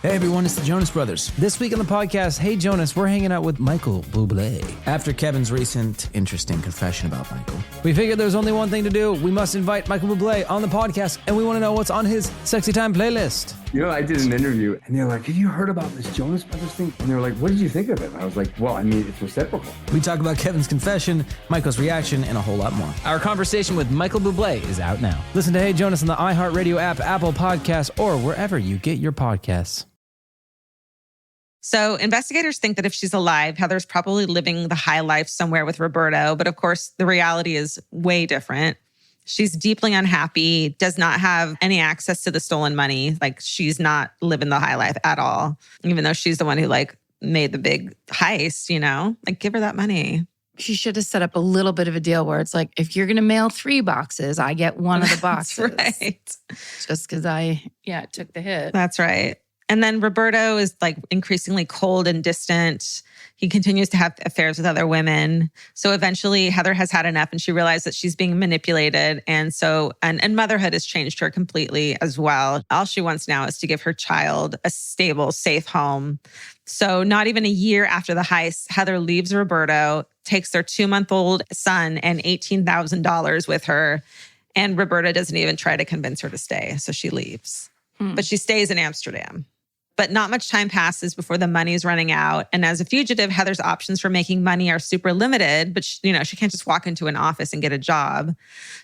Hey everyone, it's the Jonas Brothers. This week on the podcast, Hey Jonas, we're hanging out with Michael Bublé. After Kevin's recent interesting confession about Michael, we figured there's only one thing to do. We must invite Michael Bublé on the podcast, and we want to know what's on his Sexy Time playlist. You know, I did an interview, and they're like, have you heard about this Jonas Brothers thing? And they were like, what did you think of it? And I was like, well, I mean, it's reciprocal. We talk about Kevin's confession, Michael's reaction, and a whole lot more. Our conversation with Michael Bublé is out now. Listen to Hey Jonas on the iHeartRadio app, Apple Podcasts, or wherever you get your podcasts. So investigators think that if she's alive, Heather's probably living the high life somewhere with Roberto. But of course, the reality is way different. She's deeply unhappy, does not have any access to the stolen money. Like, she's not living the high life at all, even though she's the one who made the big heist, give her that money. She should have set up a little bit of a deal where it's like, if you're going to mail 3 boxes, I get one of the boxes. That's right. Just because I took the hit. That's right. And then Roberto is increasingly cold and distant. He continues to have affairs with other women. So eventually Heather has had enough and she realized that she's being manipulated. And motherhood has changed her completely as well. All she wants now is to give her child a stable, safe home. So not even a year after the heist, Heather leaves Roberto, takes their 2-month-old son and $18,000 with her. And Roberta doesn't even try to convince her to stay. So she leaves. But she stays in Amsterdam. But not much time passes before the money's running out. And as a fugitive, Heather's options for making money are super limited, but she can't just walk into an office and get a job.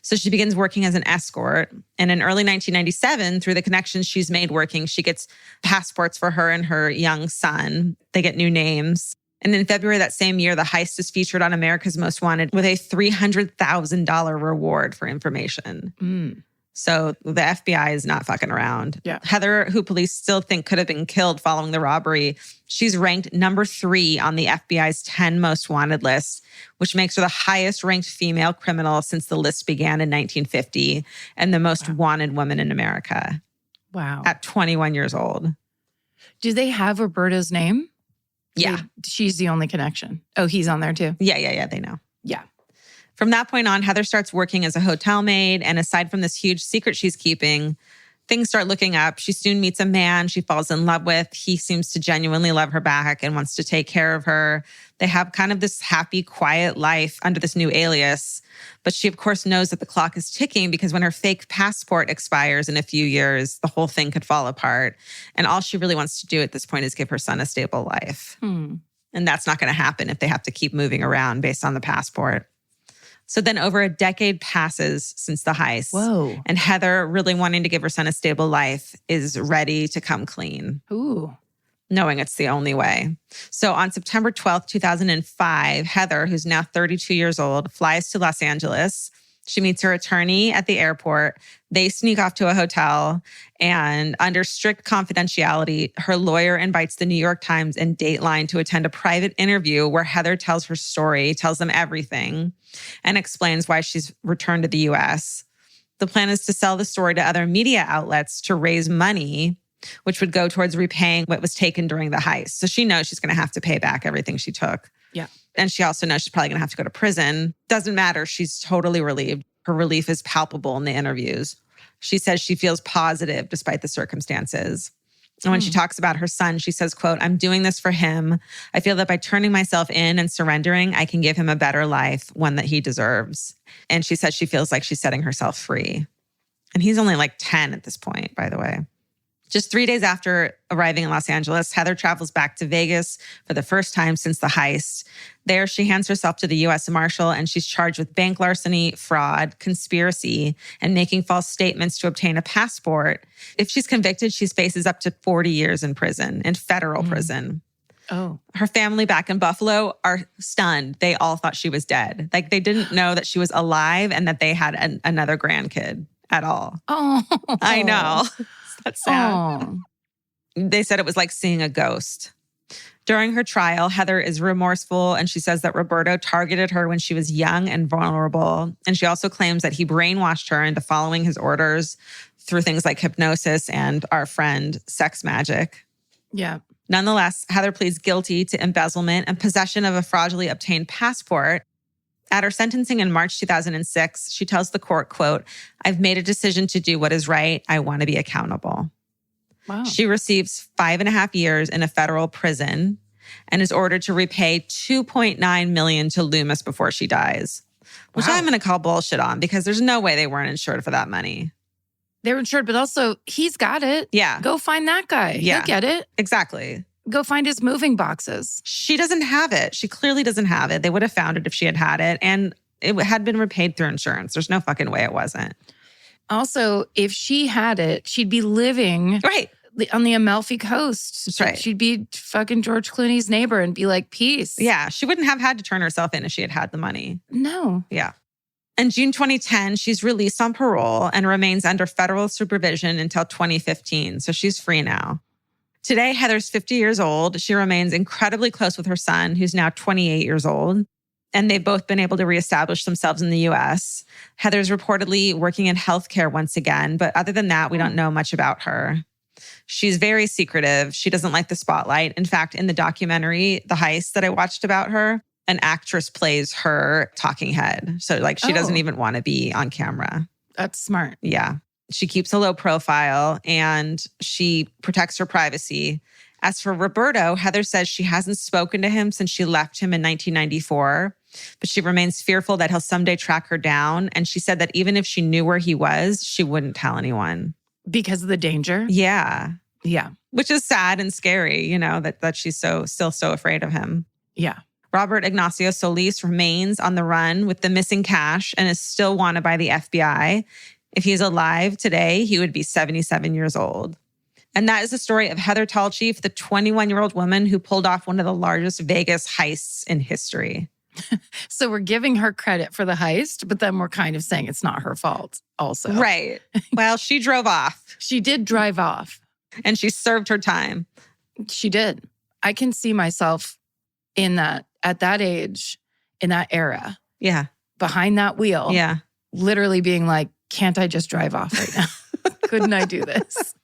So she begins working as an escort. And in early 1997, through the connections she's made working, she gets passports for her and her young son. They get new names. And in February that same year, the heist is featured on America's Most Wanted with a $300,000 reward for information. So the FBI is not fucking around. Yeah. Heather, who police still think could have been killed following the robbery, she's ranked number 3 on the FBI's 10 most wanted list, which makes her the highest ranked female criminal since the list began in 1950 and the most wanted woman in America. Wow. At 21 years old. Do they have Roberta's name? Yeah. She's the only connection. Oh, he's on there too? Yeah, they know. Yeah. From that point on, Heather starts working as a hotel maid. And aside from this huge secret she's keeping, things start looking up. She soon meets a man she falls in love with. He seems to genuinely love her back and wants to take care of her. They have kind of this happy, quiet life under this new alias. But she, of course, knows that the clock is ticking because when her fake passport expires in a few years, the whole thing could fall apart. And all she really wants to do at this point is give her son a stable life. And that's not going to happen if they have to keep moving around based on the passport. So then over a decade passes since the heist. Whoa. And Heather, really wanting to give her son a stable life, is ready to come clean. Ooh. Knowing it's the only way. So on September 12th, 2005, Heather, who's now 32 years old, flies to Los Angeles. She meets her attorney at the airport. They sneak off to a hotel, and under strict confidentiality, her lawyer invites the New York Times and Dateline to attend a private interview where Heather tells her story, tells them everything, and explains why she's returned to the U.S. The plan is to sell the story to other media outlets to raise money, which would go towards repaying what was taken during the heist. So she knows she's going to have to pay back everything she took. Yeah. And she also knows she's probably going to have to go to prison. Doesn't matter. She's totally relieved. Her relief is palpable in the interviews. She says she feels positive despite the circumstances. And when she talks about her son, she says, quote, "I'm doing this for him. I feel that by turning myself in and surrendering, I can give him a better life, one that he deserves." And she says she feels like she's setting herself free. And he's only like 10 at this point, by the way. Just 3 days after arriving in Los Angeles, Heather travels back to Vegas for the first time since the heist. There, she hands herself to the U.S. Marshal, and she's charged with bank larceny, fraud, conspiracy, and making false statements to obtain a passport. If she's convicted, she faces up to 40 years in prison, in federal prison. Oh. Her family back in Buffalo are stunned. They all thought she was dead. Like, they didn't know that she was alive and that they had another grandkid at all. Oh. I know. That's sad. Oh. They said it was like seeing a ghost. During her trial, Heather is remorseful, and she says that Roberto targeted her when she was young and vulnerable. And she also claims that he brainwashed her into following his orders through things like hypnosis and, our friend, sex magic. Yeah. Nonetheless, Heather pleads guilty to embezzlement and possession of a fraudulently obtained passport. At her sentencing in March 2006, she tells the court, quote, "I've made a decision to do what is right. I want to be accountable." Wow. She receives 5.5 years in a federal prison and is ordered to repay $2.9 million to Loomis before she dies, which I'm going to call bullshit on because there's no way they weren't insured for that money. They were insured, but also he's got it. Yeah. Go find that guy. Yeah. He'll get it. Exactly. Go find his moving boxes. She doesn't have it. She clearly doesn't have it. They would have found it if she had had it. And it had been repaid through insurance. There's no fucking way it wasn't. Also, if she had it, she'd be living on the Amalfi Coast. That's right. She'd be fucking George Clooney's neighbor and be like, peace. Yeah. She wouldn't have had to turn herself in if she had had the money. No. Yeah. In June 2010, she's released on parole and remains under federal supervision until 2015. So she's free now. Today, Heather's 50 years old. She remains incredibly close with her son, who's now 28 years old. And they've both been able to reestablish themselves in the U.S. Heather's reportedly working in healthcare once again. But other than that, we don't know much about her. She's very secretive. She doesn't like the spotlight. In fact, in the documentary, The Heist that I watched about her, an actress plays her talking head. So like she doesn't even want to be on camera. That's smart. Yeah. She keeps a low profile and she protects her privacy. As for Roberto, Heather says she hasn't spoken to him since she left him in 1994, but she remains fearful that he'll someday track her down. And she said that even if she knew where he was, she wouldn't tell anyone. Because of the danger? Yeah. Yeah. Which is sad and scary, that she's still so afraid of him. Yeah. Robert Ignacio Solis remains on the run with the missing cash and is still wanted by the FBI. If he's alive today, he would be 77 years old. And that is the story of Heather Tallchief, the 21-year-old woman who pulled off one of the largest Vegas heists in history. So we're giving her credit for the heist, but then we're kind of saying it's not her fault also. Right. Well, she drove off. She did drive off. And she served her time. She did. I can see myself at that age, in that era. Yeah. Behind that wheel. Yeah. Literally being like, can't I just drive off right now? Couldn't I do this?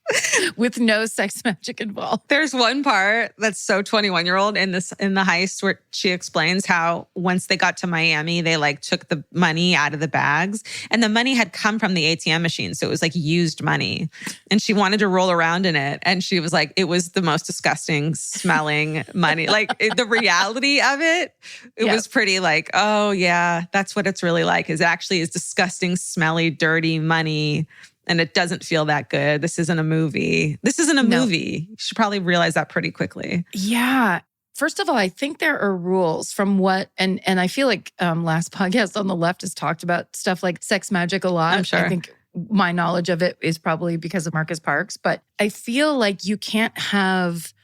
With no sex magic involved. There's one part that's so 21-year-old in the heist where she explains how once they got to Miami, they took the money out of the bags and the money had come from the ATM machine. So it was used money and she wanted to roll around in it. And she was like, it was the most disgusting smelling money. The reality of it was pretty oh yeah, that's what it's really like. Is actually is disgusting, smelly, dirty money. And it doesn't feel that good. This isn't a movie. You should probably realize that pretty quickly. Yeah. First of all, I think there are rules from what, and I feel like last podcast on the left has talked about stuff like sex magic a lot. I'm sure. I think my knowledge of it is probably because of Marcus Parks. But I feel like you can't have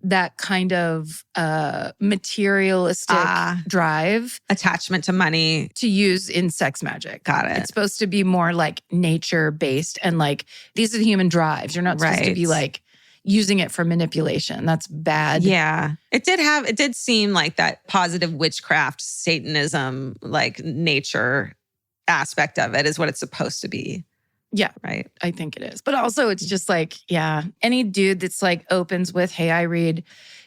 that kind of materialistic drive. Attachment to money. To use in sex magic. Got it. It's supposed to be more nature-based and these are the human drives. You're not supposed to be using it for manipulation. That's bad. Yeah. It did seem like that positive witchcraft, Satanism, nature aspect of it is what it's supposed to be. Yeah. Right. I think it is. But also it's just any dude that's opens with, hey, I read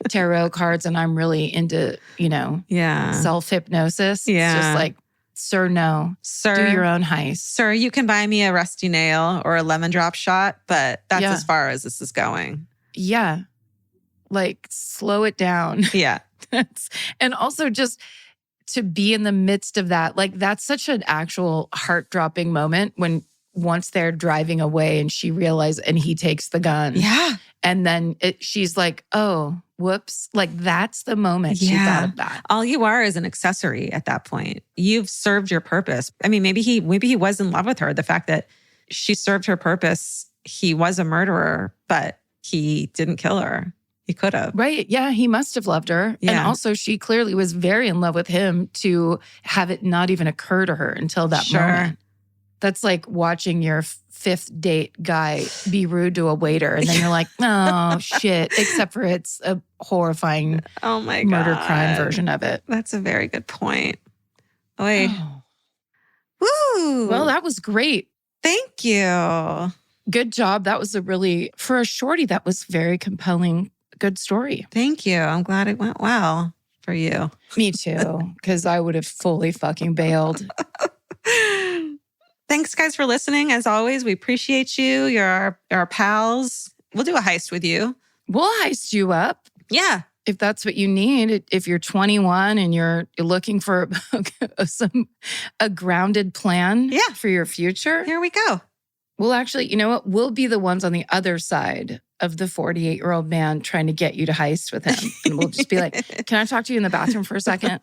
tarot cards and I'm really into, self-hypnosis. Yeah. It's just sir, no. Sir, do your own heist. Sir, you can buy me a rusty nail or a lemon drop shot, but that's as far as this is going. Yeah. Slow it down. Yeah. And also just to be in the midst of that, that's such an actual heart-dropping moment when once they're driving away and she realizes, and he takes the gun. Yeah. And then she's like, oh, whoops. That's the moment she thought of that. All you are is an accessory at that point. You've served your purpose. I mean, maybe he was in love with her. The fact that she served her purpose, he was a murderer, but he didn't kill her. He could have. Right. Yeah, he must have loved her. Yeah. And also she clearly was very in love with him to have it not even occur to her until that moment. That's like watching your fifth date guy be rude to a waiter. And then you're like, oh, shit. Except for it's a horrifying murder crime version of it. That's a very good point. Oy. Oh. Woo. Well, that was great. Thank you. Good job. That was for a shorty, that was very compelling. Good story. Thank you. I'm glad it went well for you. Me too. Because I would have fully fucking bailed. Thanks, guys, for listening. As always, we appreciate you. You're our pals. We'll do a heist with you. We'll heist you up. Yeah. If that's what you need. If you're 21 and you're looking for a grounded plan for your future. Here we go. We'll actually, you know what? We'll be the ones on the other side of the 48-year-old man trying to get you to heist with him. And we'll just be like, can I talk to you in the bathroom for a second?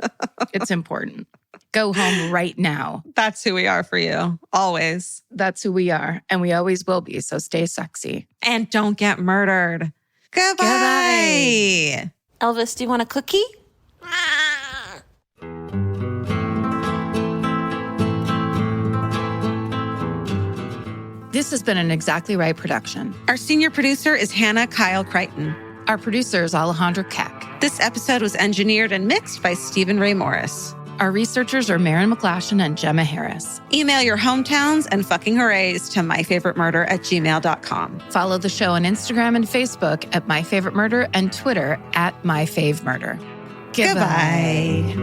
It's important. Go home right now. That's who we are for you. Always. That's who we are. And we always will be. So stay sexy. And don't get murdered. Goodbye. Elvis, do you want a cookie? This has been an Exactly Right production. Our senior producer is Hannah Kyle Crichton. Our producer is Alejandro Keck. This episode was engineered and mixed by Stephen Ray Morris. Our researchers are Maren McClashin and Gemma Harris. Email your hometowns and fucking hoorays to myfavoritemurder@gmail.com. Follow the show on Instagram and Facebook at myfavoritemurder and Twitter at myfavemurder. Goodbye.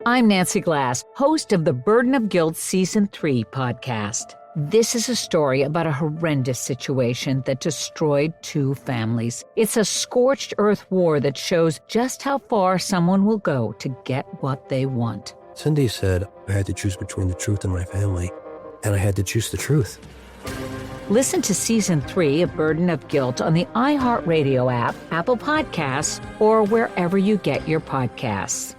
I'm Nancy Glass, host of the Burden of Guilt Season 3 podcast. This is a story about a horrendous situation that destroyed 2 families. It's a scorched earth war that shows just how far someone will go to get what they want. Cindy said, I had to choose between the truth and my family, and I had to choose the truth. Listen to Season 3 of Burden of Guilt on the iHeartRadio app, Apple Podcasts, or wherever you get your podcasts.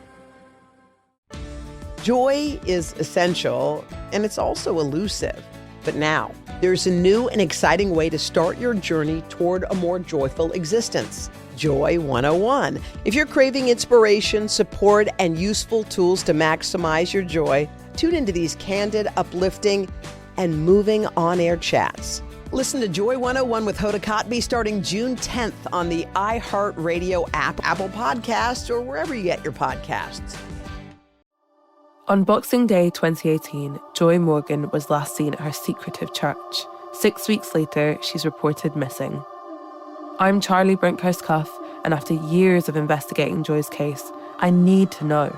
Joy is essential, and it's also elusive. But now, there's a new and exciting way to start your journey toward a more joyful existence. Joy 101. If you're craving inspiration, support, and useful tools to maximize your joy, tune into these candid, uplifting, and moving on-air chats. Listen to Joy 101 with Hoda Kotb starting June 10th on the iHeartRadio app, Apple Podcasts, or wherever you get your podcasts. On Boxing Day 2018, Joy Morgan was last seen at her secretive church. 6 weeks later, she's reported missing. I'm Charlie Brinkhurst-Cuff, and after years of investigating Joy's case, I need to know,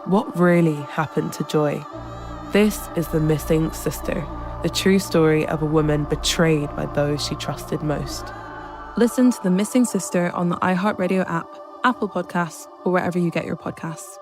what really happened to Joy? This is The Missing Sister, the true story of a woman betrayed by those she trusted most. Listen to The Missing Sister on the iHeartRadio app, Apple Podcasts, or wherever you get your podcasts.